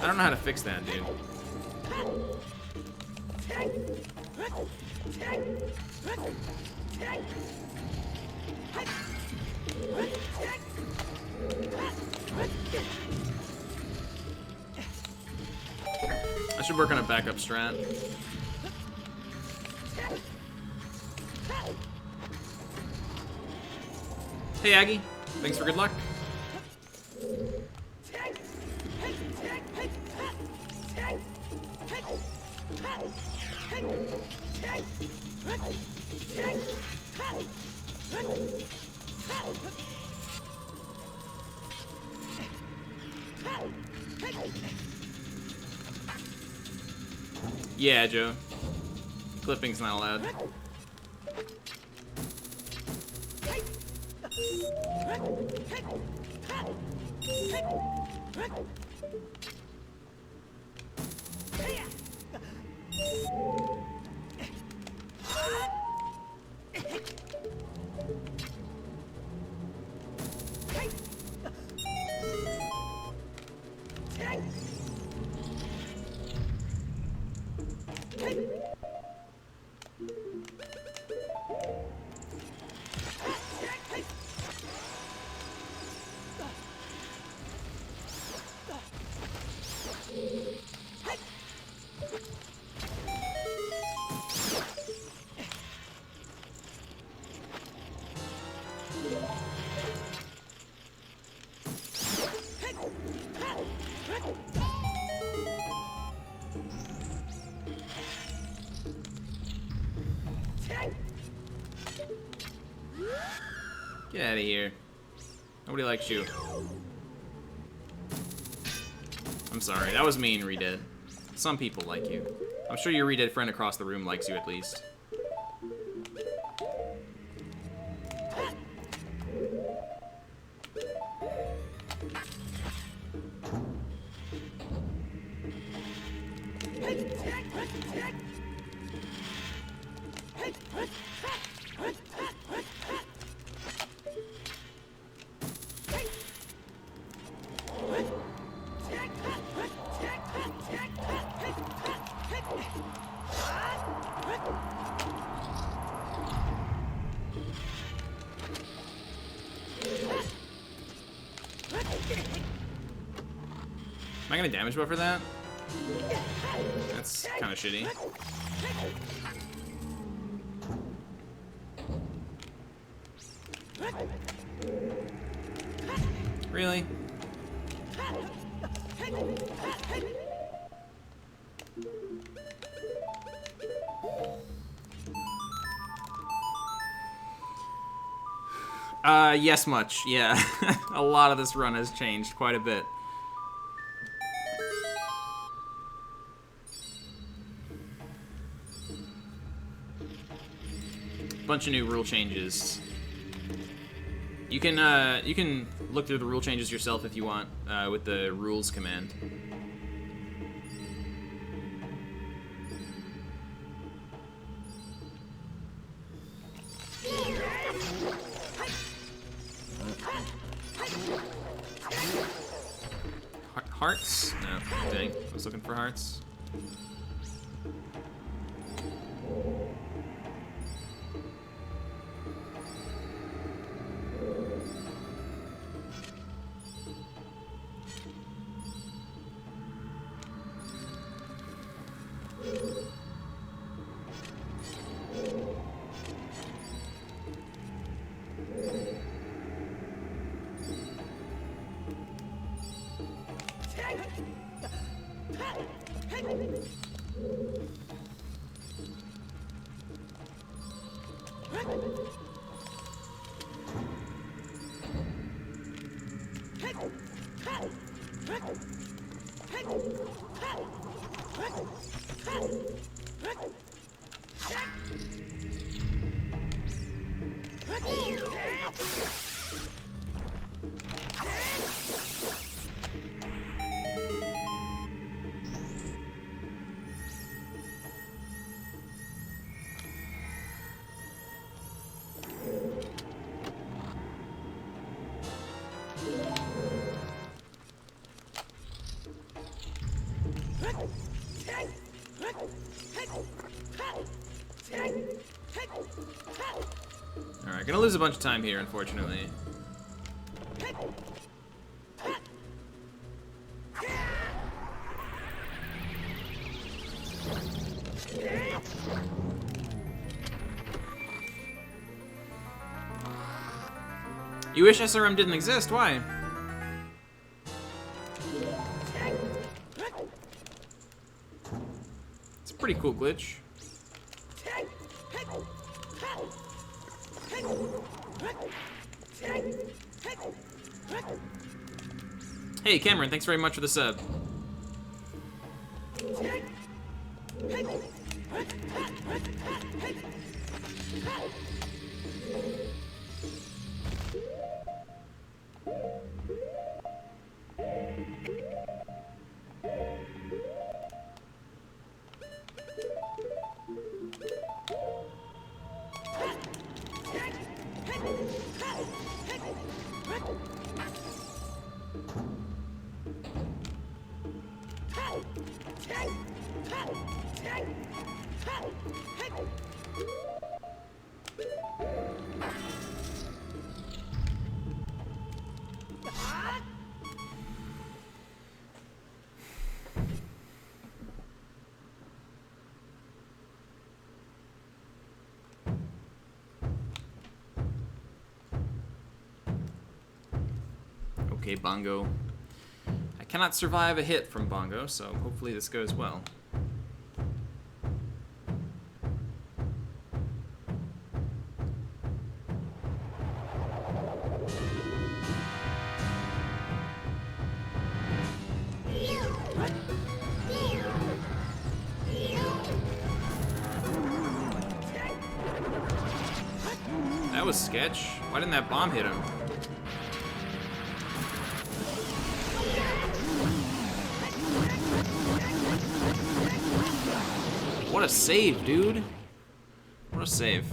I don't know how to fix that, dude. I should work on a backup strat. Hey, Aggie. Thanks for good luck. Yeah, Joe. Clipping's not allowed. Get out of here. Nobody likes you. I'm sorry, that was mean, Redead. Some people like you. I'm sure your Redead friend across the room likes you at least. I gonna damage buffer that? That's kind of shitty. Really? Yes, much. Yeah. A lot of this run has changed quite a bit. Bunch of new rule changes. You can look through the rule changes yourself if you want with the rules command. Hearts? No, dang. I was looking for hearts. Alright, gonna lose a bunch of time here, unfortunately. You wish SRM didn't exist? Why? It's a pretty cool glitch. Hey, Cameron, thanks very much for the sub. Okay, Bongo. I cannot survive a hit from Bongo, so hopefully this goes well. That was sketch. Why didn't that bomb hit him? What a save, dude. What a save.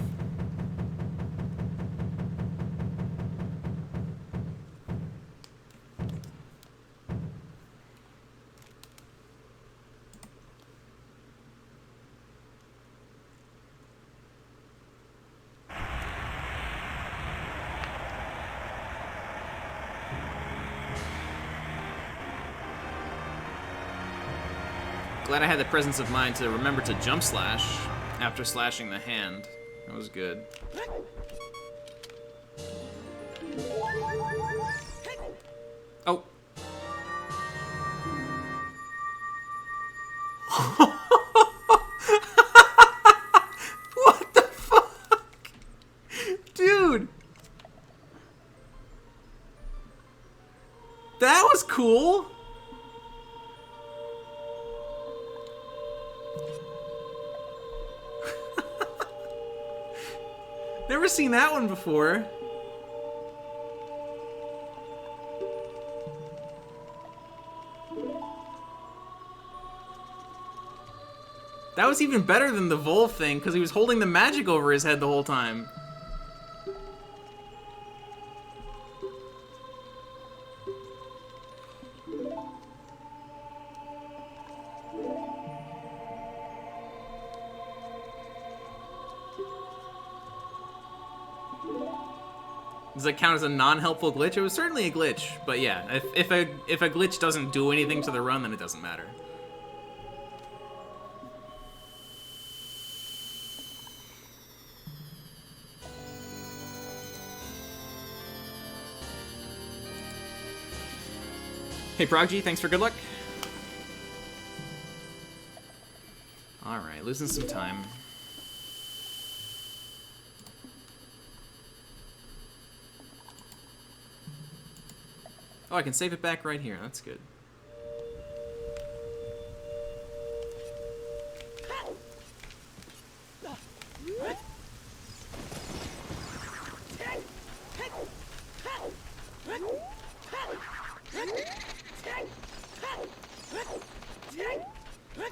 Glad I had the presence of mind to remember to jump slash after slashing the hand. That was good. Oh. What the fuck? Dude. That was cool. Never seen that one before. That was even better than the Volve thing, because he was holding the magic over his head the whole time. Does that count as a non-helpful glitch? It was certainly a glitch, but yeah, if a glitch doesn't do anything to the run, then it doesn't matter. Hey Proggy, thanks for good luck. Alright, losing some time. Oh, I can save it back right here. That's good.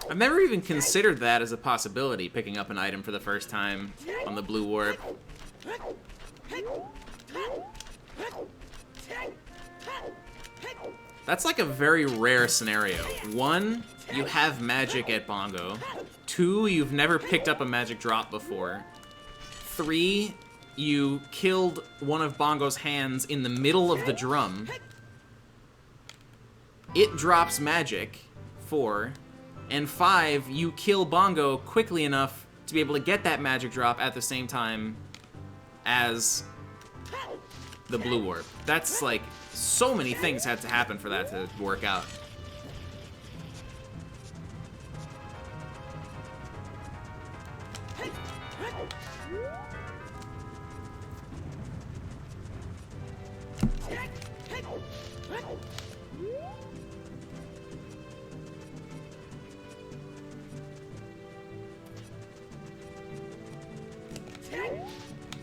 I've never even considered that as a possibility, picking up an item for the first time on the blue warp. That's like a very rare scenario. 1, you have magic at Bongo. 2, you've never picked up a magic drop before. 3, you killed one of Bongo's hands in the middle of the drum. It drops magic. 4. And 5, you kill Bongo quickly enough to be able to get that magic drop at the same time as the blue warp. That's like, so many things had to happen for that to work out.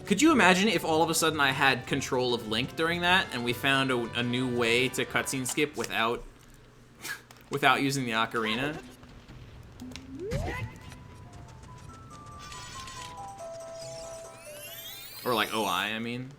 Could you imagine if all of a sudden I had control of Link during that, and we found a new way to cutscene skip without using the ocarina? Or like OI, I mean.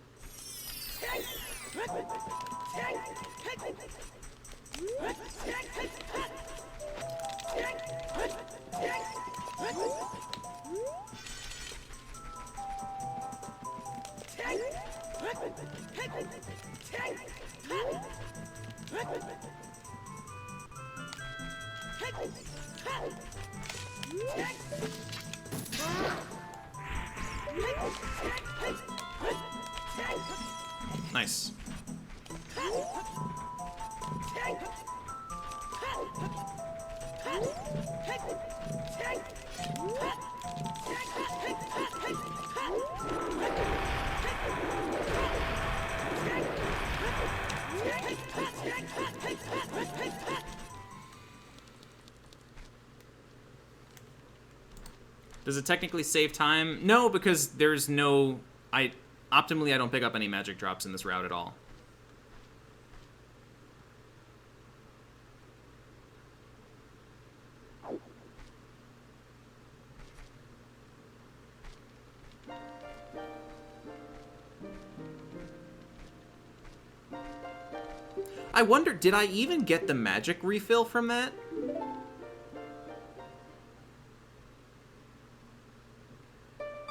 Nice. Does it technically save time? No, because there's no... Optimally, I don't pick up any magic drops in this route at all. I wonder, did I even get the magic refill from that?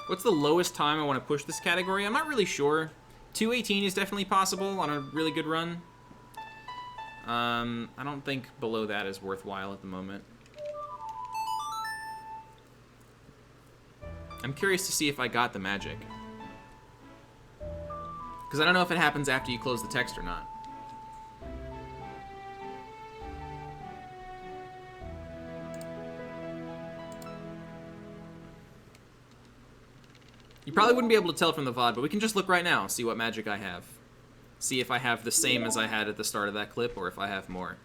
What's the lowest time I want to push this category? I'm not really sure. 2:18 is definitely possible on a really good run. I don't think below that is worthwhile at the moment. I'm curious to see if I got the magic. Because I don't know if it happens after you close the text or not. You probably wouldn't be able to tell from the VOD, but we can just look right now, see what magic I have. See if I have the same as I had at the start of that clip, or if I have more.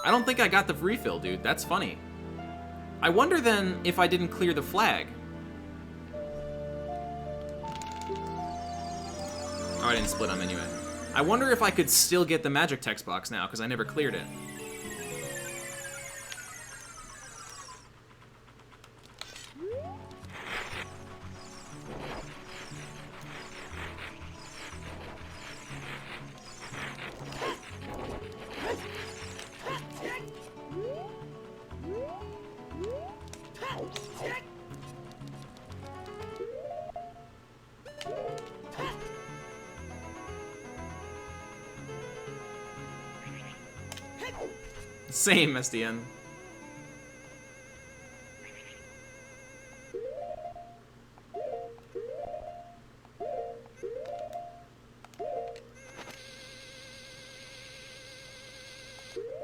I don't think I got the refill, dude. That's funny. I wonder then if I didn't clear the flag. Oh, I didn't split them anyway. I wonder if I could still get the magic text box now, because I never cleared it. Same, SDN.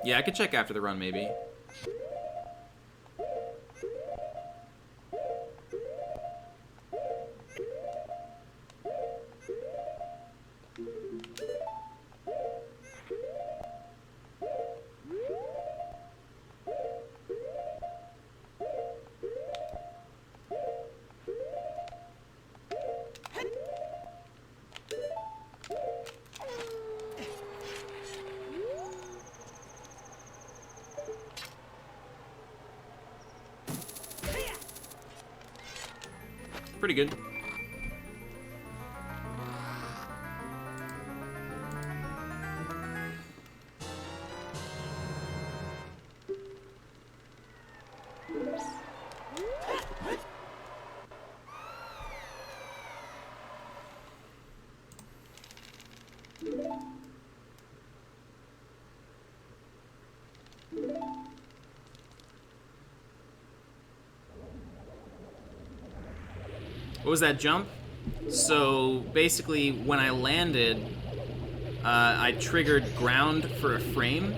Yeah, I could check after the run, maybe. Pretty good. What was that jump? So basically, when I landed, I triggered ground for a frame,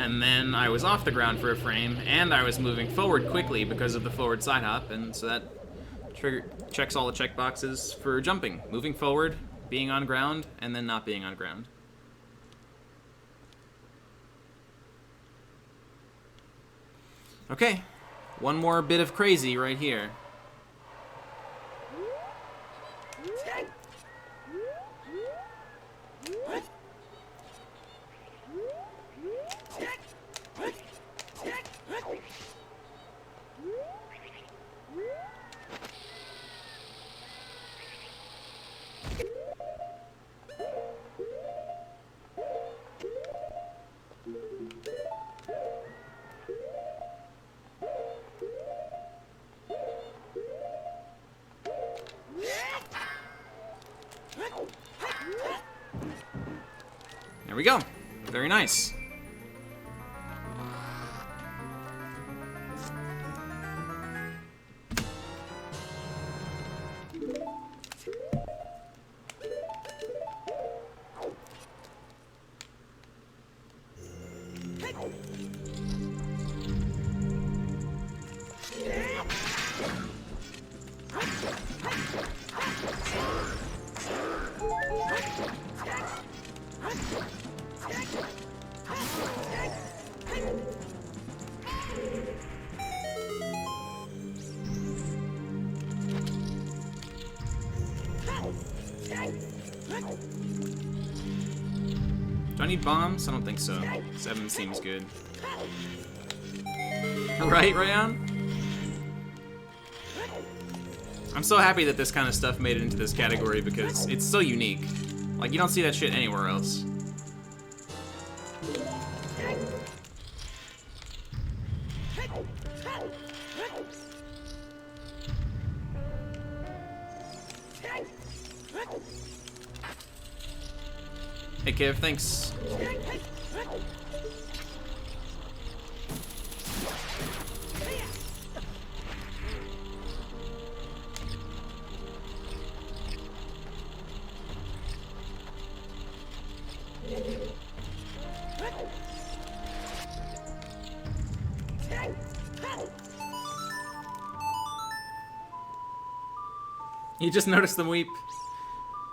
and then I was off the ground for a frame, and I was moving forward quickly because of the forward side hop, and so that checks all the checkboxes for jumping. Moving forward, being on ground, and then not being on ground. Okay, one more bit of crazy right here. There we go. Very nice. Do I need bombs? I don't think so. 7 seems good. Right, Rayon? I'm so happy that this kind of stuff made it into this category because it's so unique. Like, you don't see that shit anywhere else. Hey, Kev, thanks. You just noticed them weep.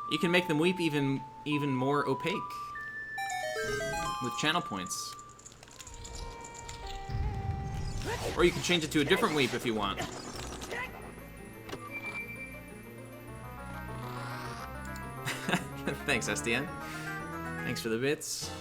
You can make them weep even more opaque with channel points. Or you can change it to a different weep if you want. Thanks, SDN. Thanks for the bits.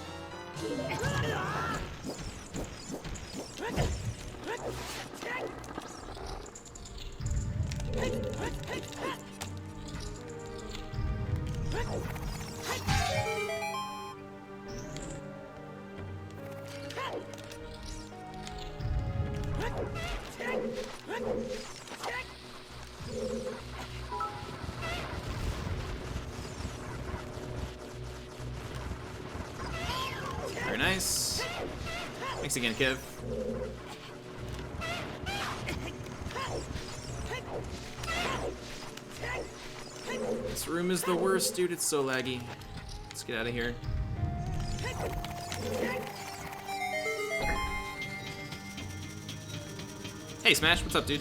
Very nice. Thanks again, Kev. This room is the worst, dude. It's so laggy. Let's get out of here. Hey, Smash. What's up, dude?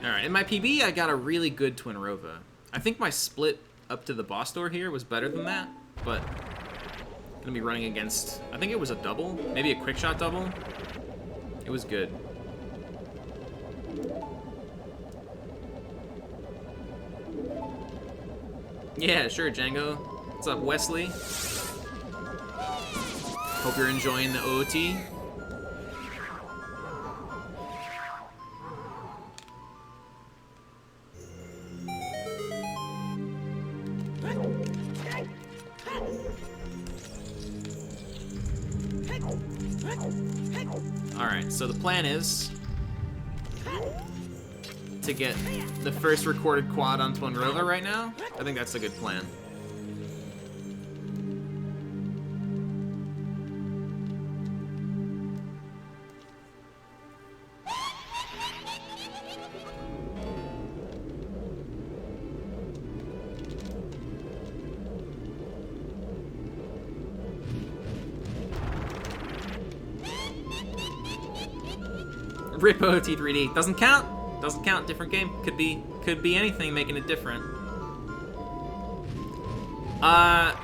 Alright, in my PB, I got a really good Twin Rova. I think my split up to the boss door here was better than that, but I'm gonna be running against, I think it was a double, maybe a quick shot double. It was good. Yeah, sure, Django. What's up, Wesley? Hope you're enjoying the OT. Alright, so the plan is to get the first recorded quad on Twin Rova right now. I think that's a good plan. Rip OT3D. Doesn't count. Doesn't count. Different game. Could be anything making it different.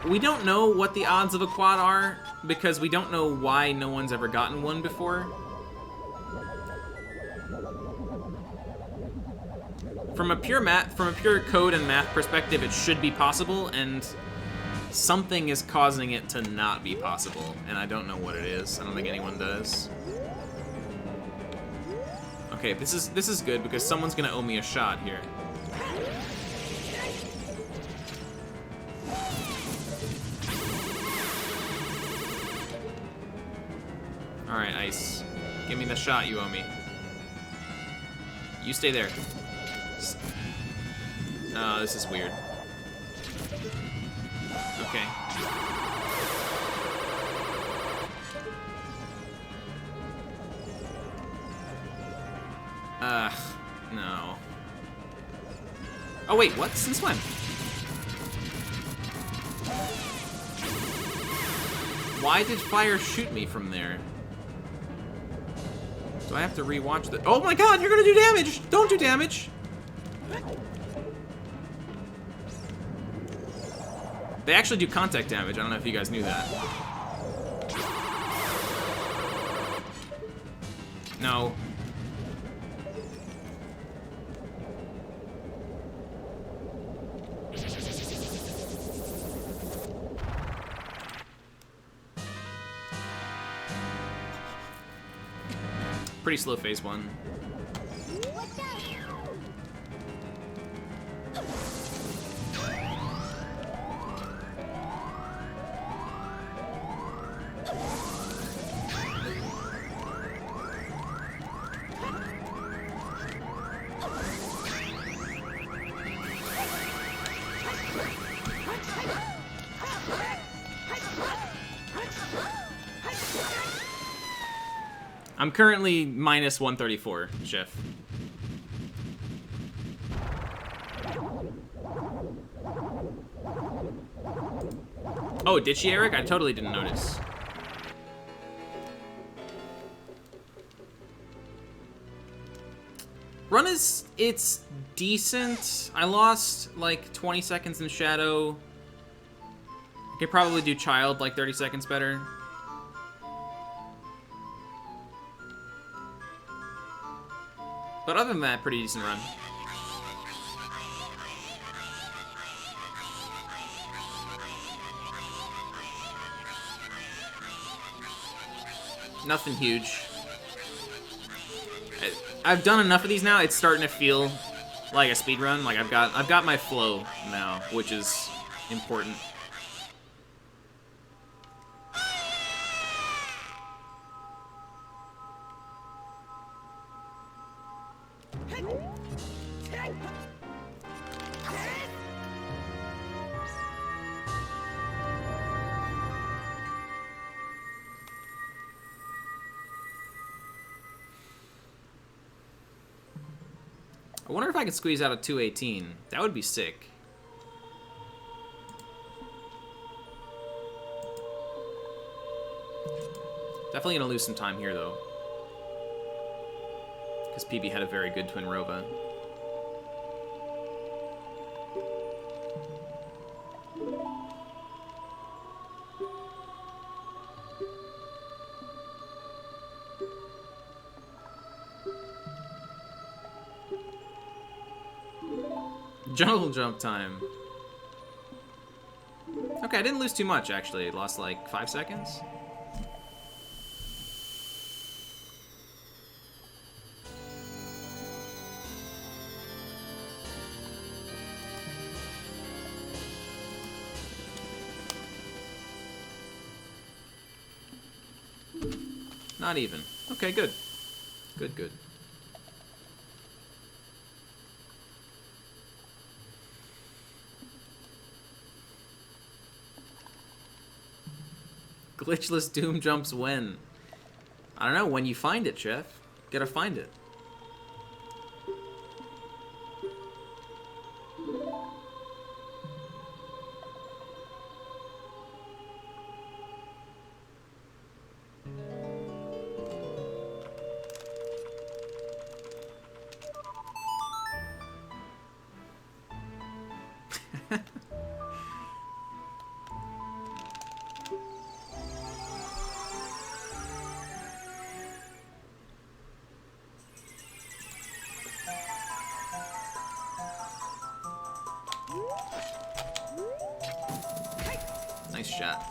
We don't know what the odds of a quad are because we don't know why no one's ever gotten one before. From a pure code and math perspective, it should be possible, and something is causing it to not be possible, and I don't know what it is. I don't think anyone does. Okay, this is good because someone's gonna owe me a shot here. Alright, Ice. Give me the shot you owe me. You stay there. Oh, this is weird. Okay. No. Oh wait, what? Since when? Why did fire shoot me from there? Do I have to rewatch the— oh my god, you're gonna do damage! Don't do damage! They actually do contact damage. I don't know if you guys knew that. No. Pretty slow phase one. I'm currently minus 134, Chef. Oh, did she, Eric? I totally didn't notice. Run is, it's decent. I lost like 20 seconds in Shadow. I could probably do Child like 30 seconds better. But other than that, pretty decent run. Nothing huge. I've done enough of these now. It's starting to feel like a speedrun. Like I've got my flow now, which is important. I wonder if I could squeeze out a 218. That would be sick. Definitely gonna lose some time here though, because PB had a very good Twin Rova. Jungle jump time. Okay, I didn't lose too much, actually. I lost like 5 seconds. Not even. Okay, good. Good, good. Glitchless Doom jumps when? I don't know, when you find it, Chef. Gotta find it. Nice shot.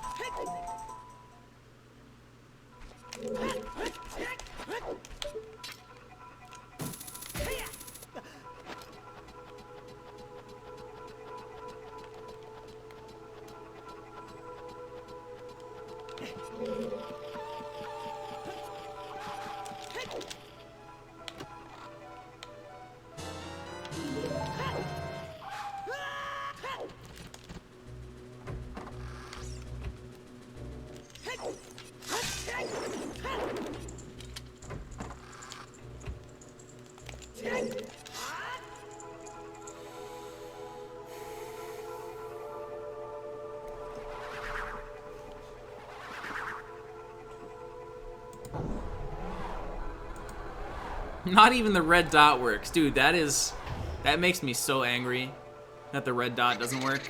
Not even the red dot works. Dude, that makes me so angry that the red dot doesn't work.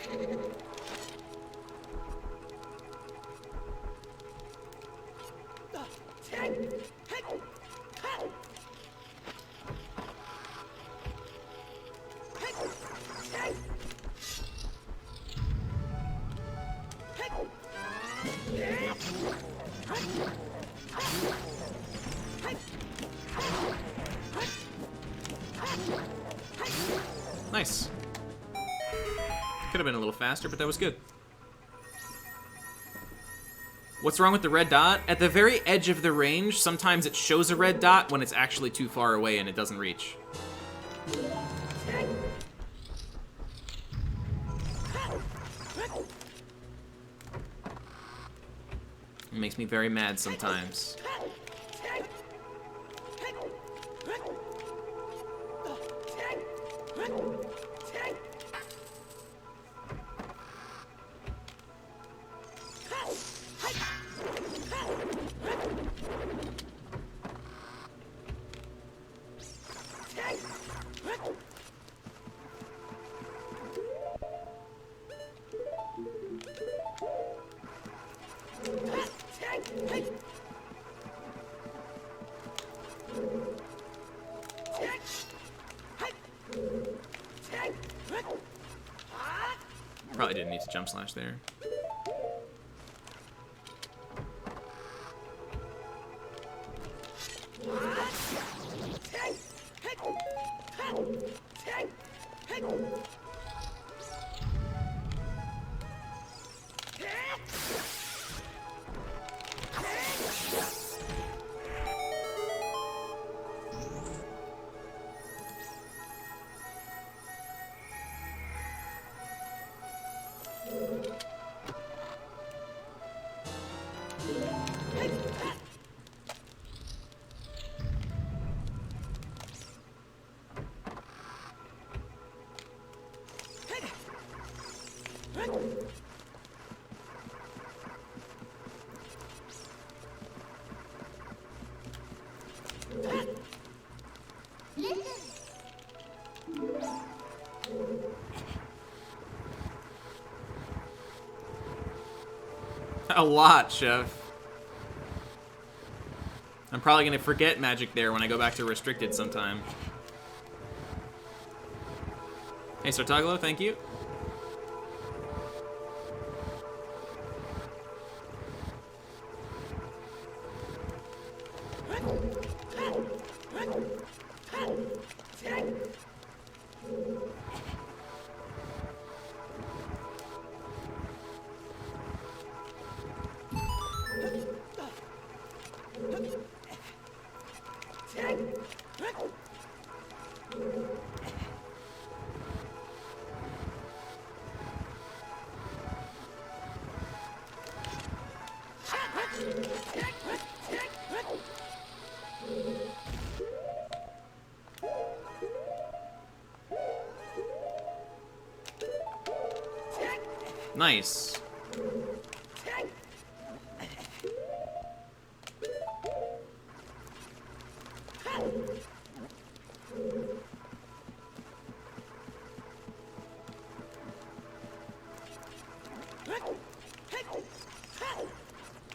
Nice. Could have been a little faster, but that was good. What's wrong with the red dot? At the very edge of the range, sometimes it shows a red dot when it's actually too far away and it doesn't reach. It makes me very mad sometimes. Probably didn't need to jump slash there. A lot, Chef. I'm probably gonna forget magic there when I go back to restricted sometime. Hey, Sartaglo, thank you. Nice.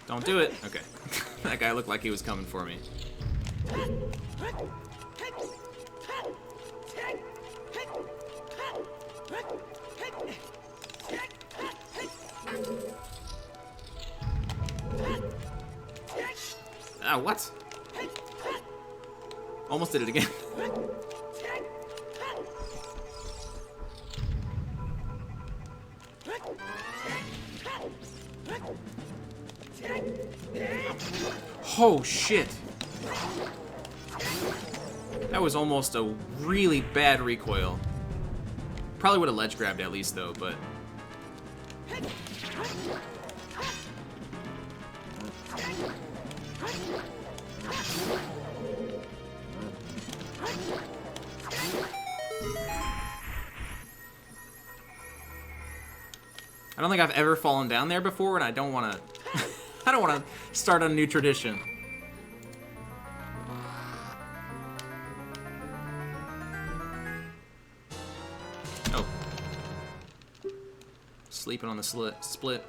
Don't do it. Okay. That guy looked like he was coming for me. Ah, what? Almost did it again. Oh, shit. That was almost a really bad recoil. Probably would have ledge grabbed at least, though, but... I don't think I've ever fallen down there before, and I don't want to... I don't want to start a new tradition. sleeping on the split.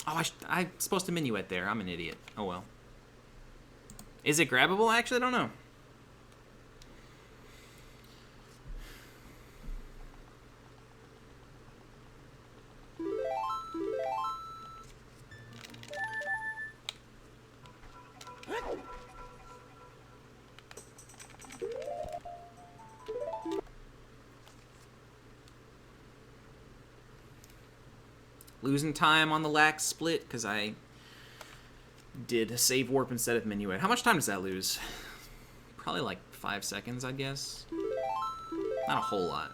Oh, I'm supposed to minuet there. I'm an idiot. Oh, well. Is it grabbable? Actually, I don't know. Losing time on the lax split because I did a save warp instead of minuet. How much time does that lose? Probably like 5 seconds, I guess. Not a whole lot.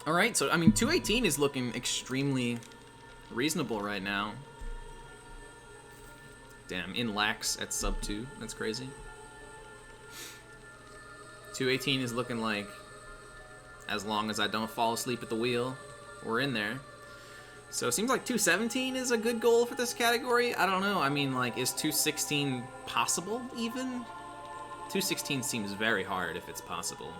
All right, so I mean, 218 is looking extremely reasonable right now. Damn, in lax at sub 2. That's crazy. 218 is looking like, as long as I don't fall asleep at the wheel, we're in there. So it seems like 217 is a good goal for this category. I don't know. I mean, like, is 216 possible even? 216 seems very hard if it's possible.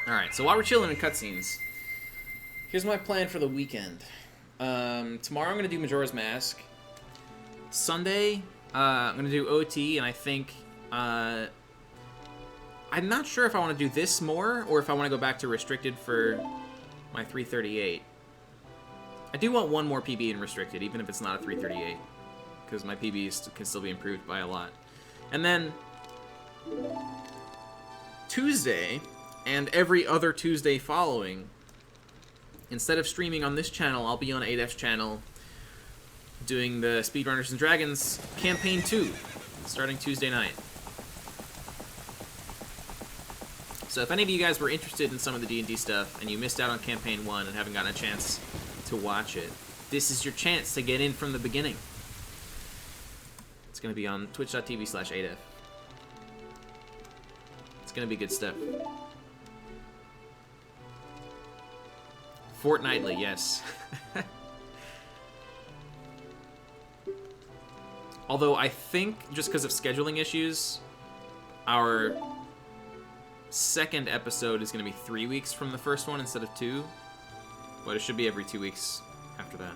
Alright, so while we're chilling in cutscenes, here's my plan for the weekend. Tomorrow I'm going to do Majora's Mask. Sunday, I'm going to do OT, and I think, I'm not sure if I want to do this more, or if I want to go back to Restricted for my 338. I do want one more PB in Restricted, even if it's not a 338, because my PBs can still be improved by a lot. And then, Tuesday, and every other Tuesday following, instead of streaming on this channel, I'll be on 8F's channel doing the Speedrunners and Dragons Campaign 2, starting Tuesday night. So if any of you guys were interested in some of the D&D stuff, and you missed out on Campaign 1 and haven't gotten a chance to watch it, this is your chance to get in from the beginning. It's going to be on twitch.tv/8F. It's going to be good stuff. Fortnightly, yes. Although I think, just because of scheduling issues, our second episode is going to be 3 weeks from the first one instead of 2. But it should be every 2 weeks after that.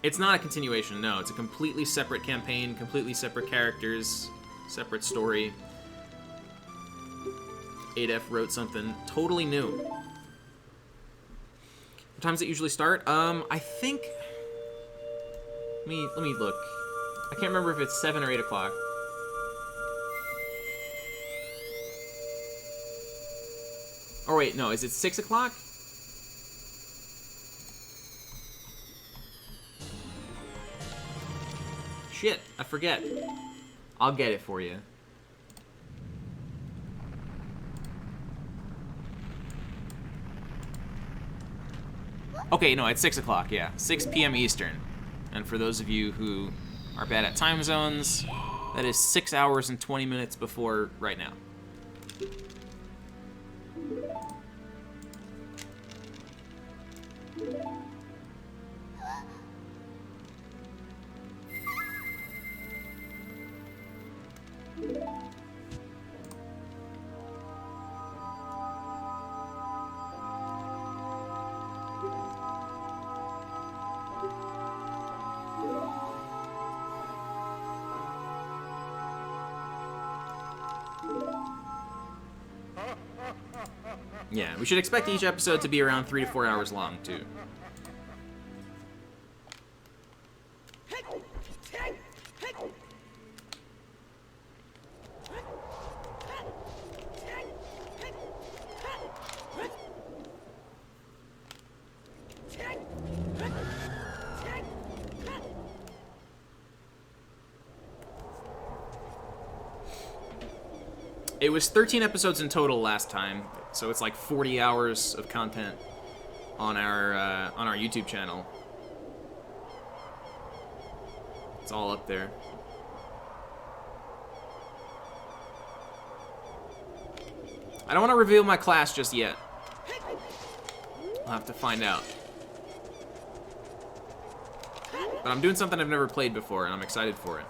It's not a continuation, no. It's a completely separate campaign, completely separate characters, separate story. 8F wrote something totally new. What time does it usually start? I think... Let me look. I can't remember if it's 7 or 8 o'clock. Oh wait, no, is it 6 o'clock? Shit, I forget. I'll get it for you. Okay, no, it's 6 o'clock, yeah. 6 p.m. Eastern. And for those of you who are bad at time zones, that is 6 hours and 20 minutes before right now. Yeah, we should expect each episode to be around 3 to 4 hours long, too. It was 13 episodes in total last time, so it's like 40 hours of content on our YouTube channel. It's all up there. I don't want to reveal my class just yet. I'll have to find out. But I'm doing something I've never played before, and I'm excited for it.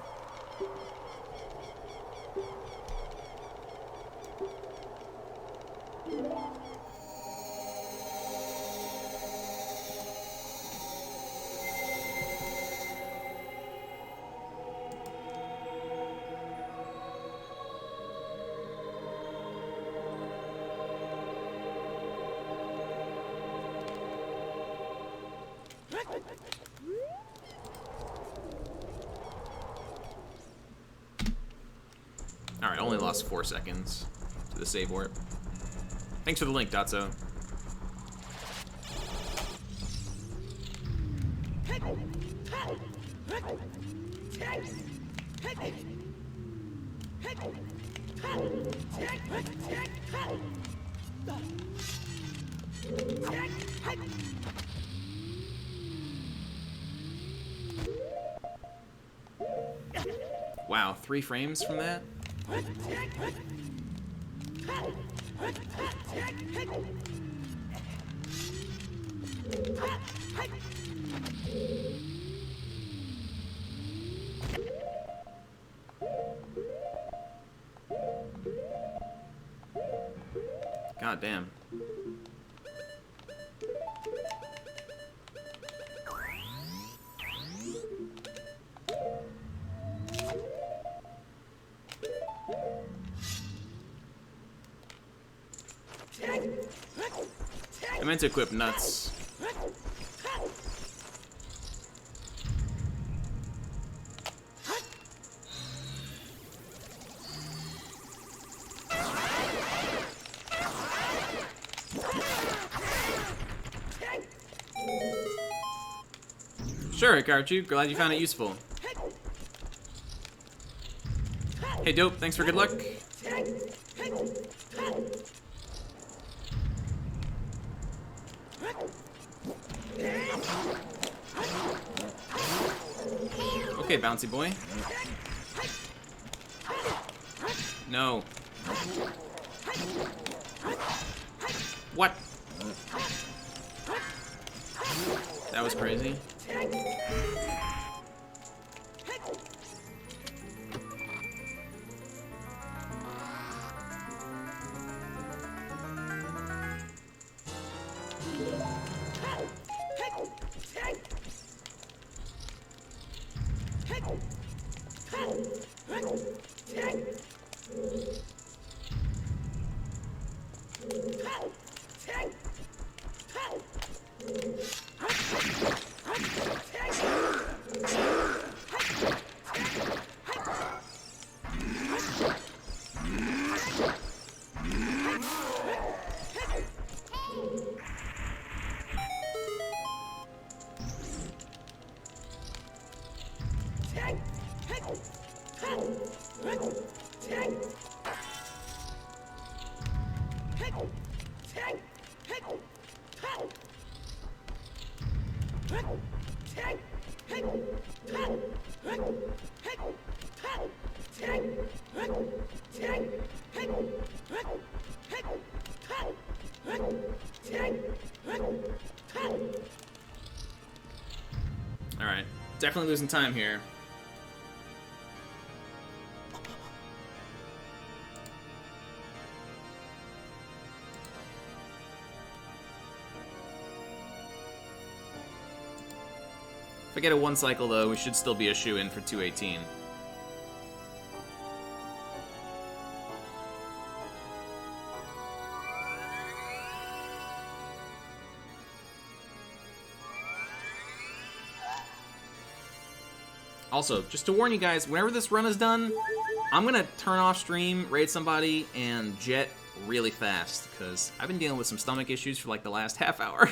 Alright, only lost 4 seconds to the save warp. Thanks for the link, Dotso. Wow, 3 frames from that? God damn. I meant to equip nuts. Sure, Hikaru, glad you found it useful. Hey, Dope, thanks for good luck. Okay, bouncy boy. No. What? That was crazy. Definitely losing time here. If I get a 1 cycle, though, we should still be a shoe-in for 218. Also, just to warn you guys, whenever this run is done, I'm gonna turn off stream, raid somebody, and jet really fast, because I've been dealing with some stomach issues for like the last half hour.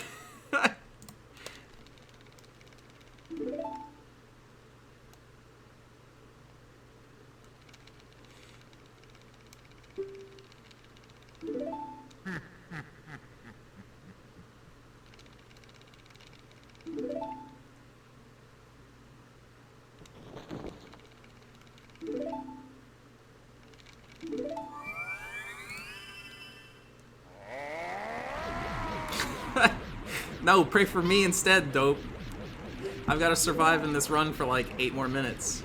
No, pray for me instead, dope. I've got to survive in this run for like 8 more minutes.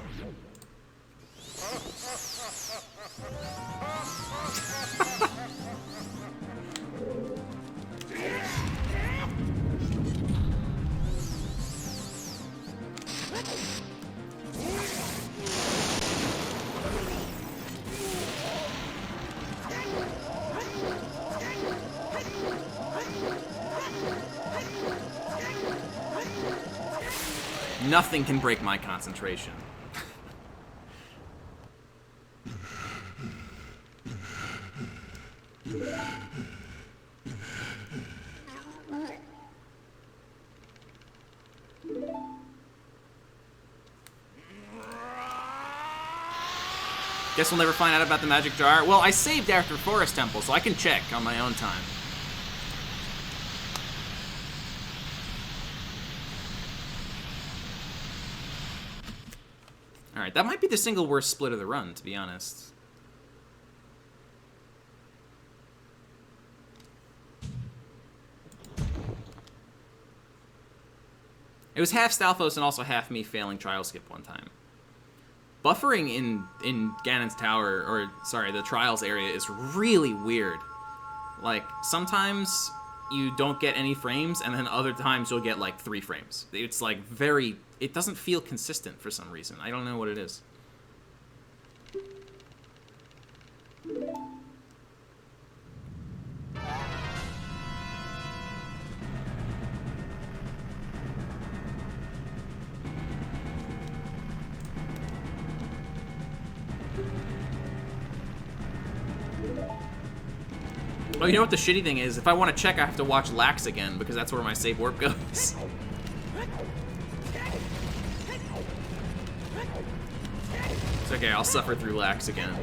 Nothing can break my concentration. Guess we'll never find out about the magic jar. Well, I saved after Forest Temple, so I can check on my own time. Alright, that might be the single worst split of the run, to be honest. It was half Stalfos and also half me failing trial skip one time. Buffering in Ganon's Tower, or sorry, the Trials area is really weird. Like, sometimes you don't get any frames, and then other times you'll get like 3 frames. It's like very... It doesn't feel consistent for some reason. I don't know what it is. Oh, you know what the shitty thing is? If I want to check, I have to watch Lax again, because that's where my save warp goes. It's okay, I'll suffer through Lax again.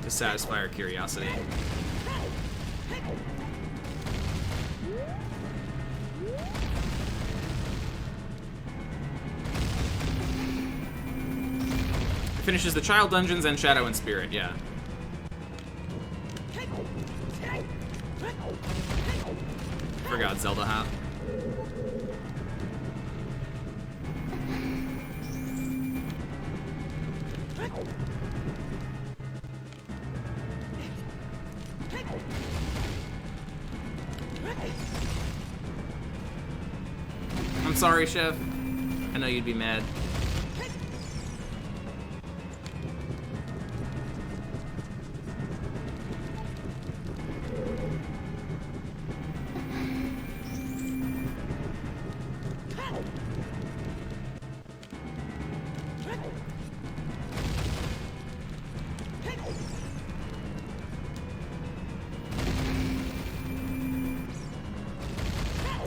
To satisfy our curiosity. It finishes the Child Dungeons and Shadow and Spirit, yeah. Forgot Zelda hat. I'm sorry, Chef. I know you'd be mad.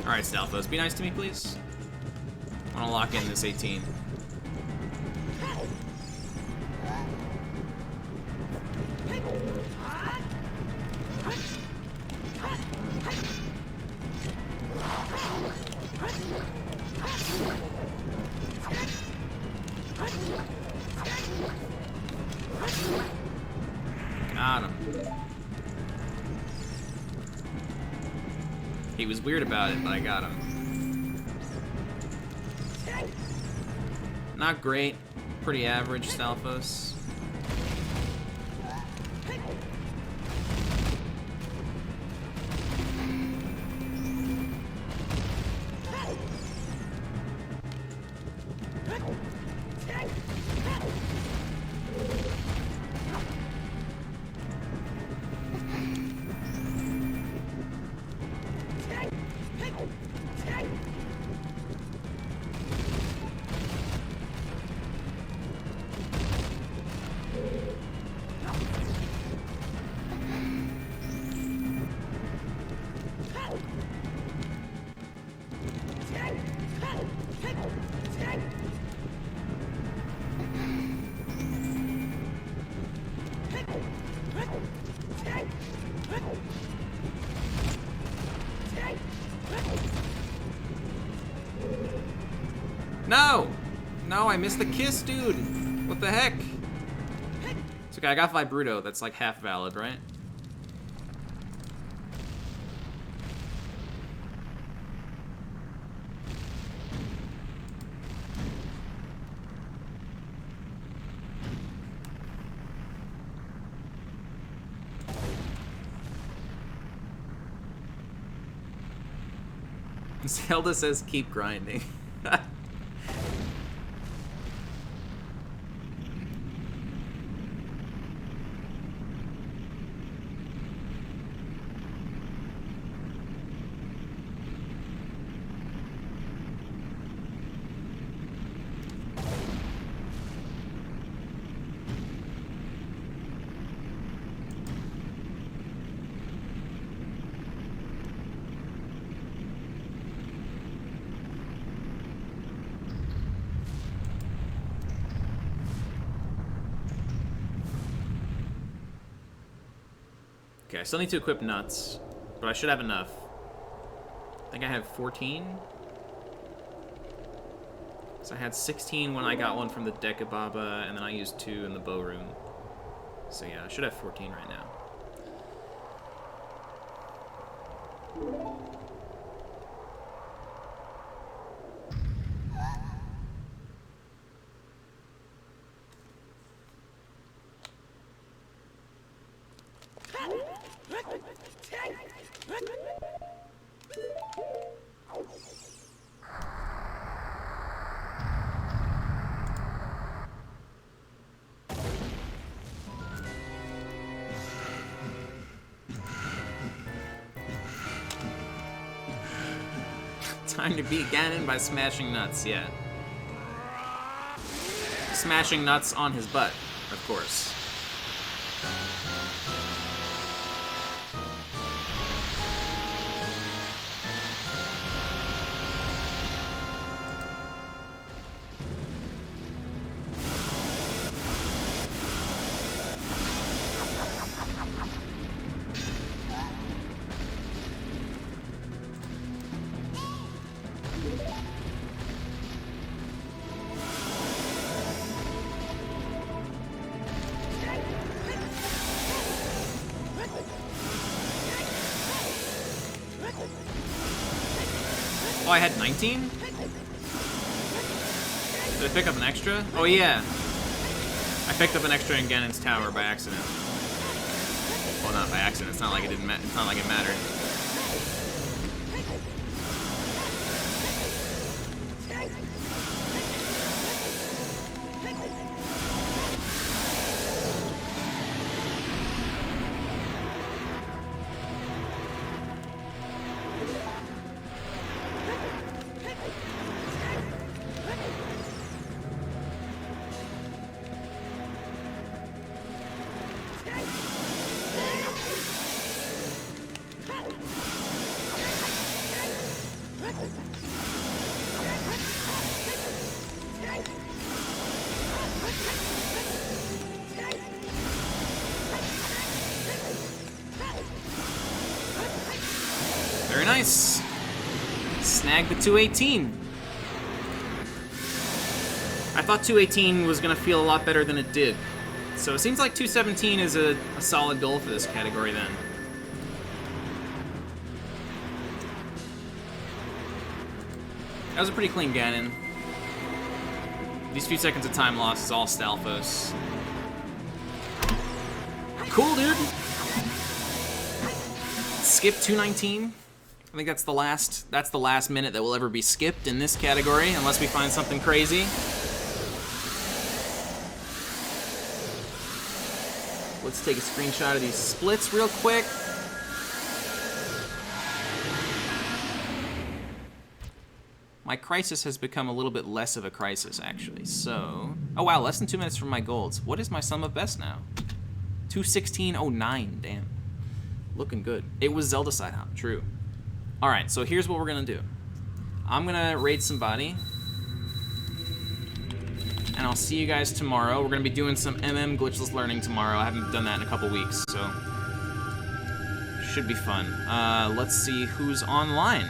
Alright, Stalfos, be nice to me, please. I want to lock in this 18. Got him. He was weird about it, but I got him. Not great. Pretty average, Stalfos. No! No, I missed the kiss, dude! What the heck? It's okay, I got Vibruto. That's like half valid, right? Zelda says keep grinding. Okay, I still need to equip nuts, but I should have enough. I think I have 14. So I had 16 when I got one from the Dekababa, and then I used 2 in the bow room. So yeah, I should have 14 right now. Time to beat Ganon by smashing nuts, yeah. Smashing nuts on his butt, of course. Oh, I had 19? Did I pick up an extra? Oh yeah. I picked up an extra in Ganon's tower by accident. Well, not by accident. It's not like it didn't. It's not like it mattered. Very nice. Snag the 218. I thought 218 was going to feel a lot better than it did. So it seems like 217 is a solid goal for this category then. That was a pretty clean Ganon. These few seconds of time loss is all Stalfos. Cool, dude. Skip 219. I think that's the last minute that will ever be skipped in this category, unless we find something crazy. Let's take a screenshot of these splits real quick. My crisis has become a little bit less of a crisis, actually. So, oh wow, less than 2 minutes from my golds. What is my sum of best now? 216.09, damn. Looking good. It was Zelda side hop, true. All right, so here's what we're gonna do. I'm gonna raid somebody, and I'll see you guys tomorrow. We're gonna be doing some glitchless learning tomorrow. I haven't done that in a couple weeks, so should be fun. Let's see who's online.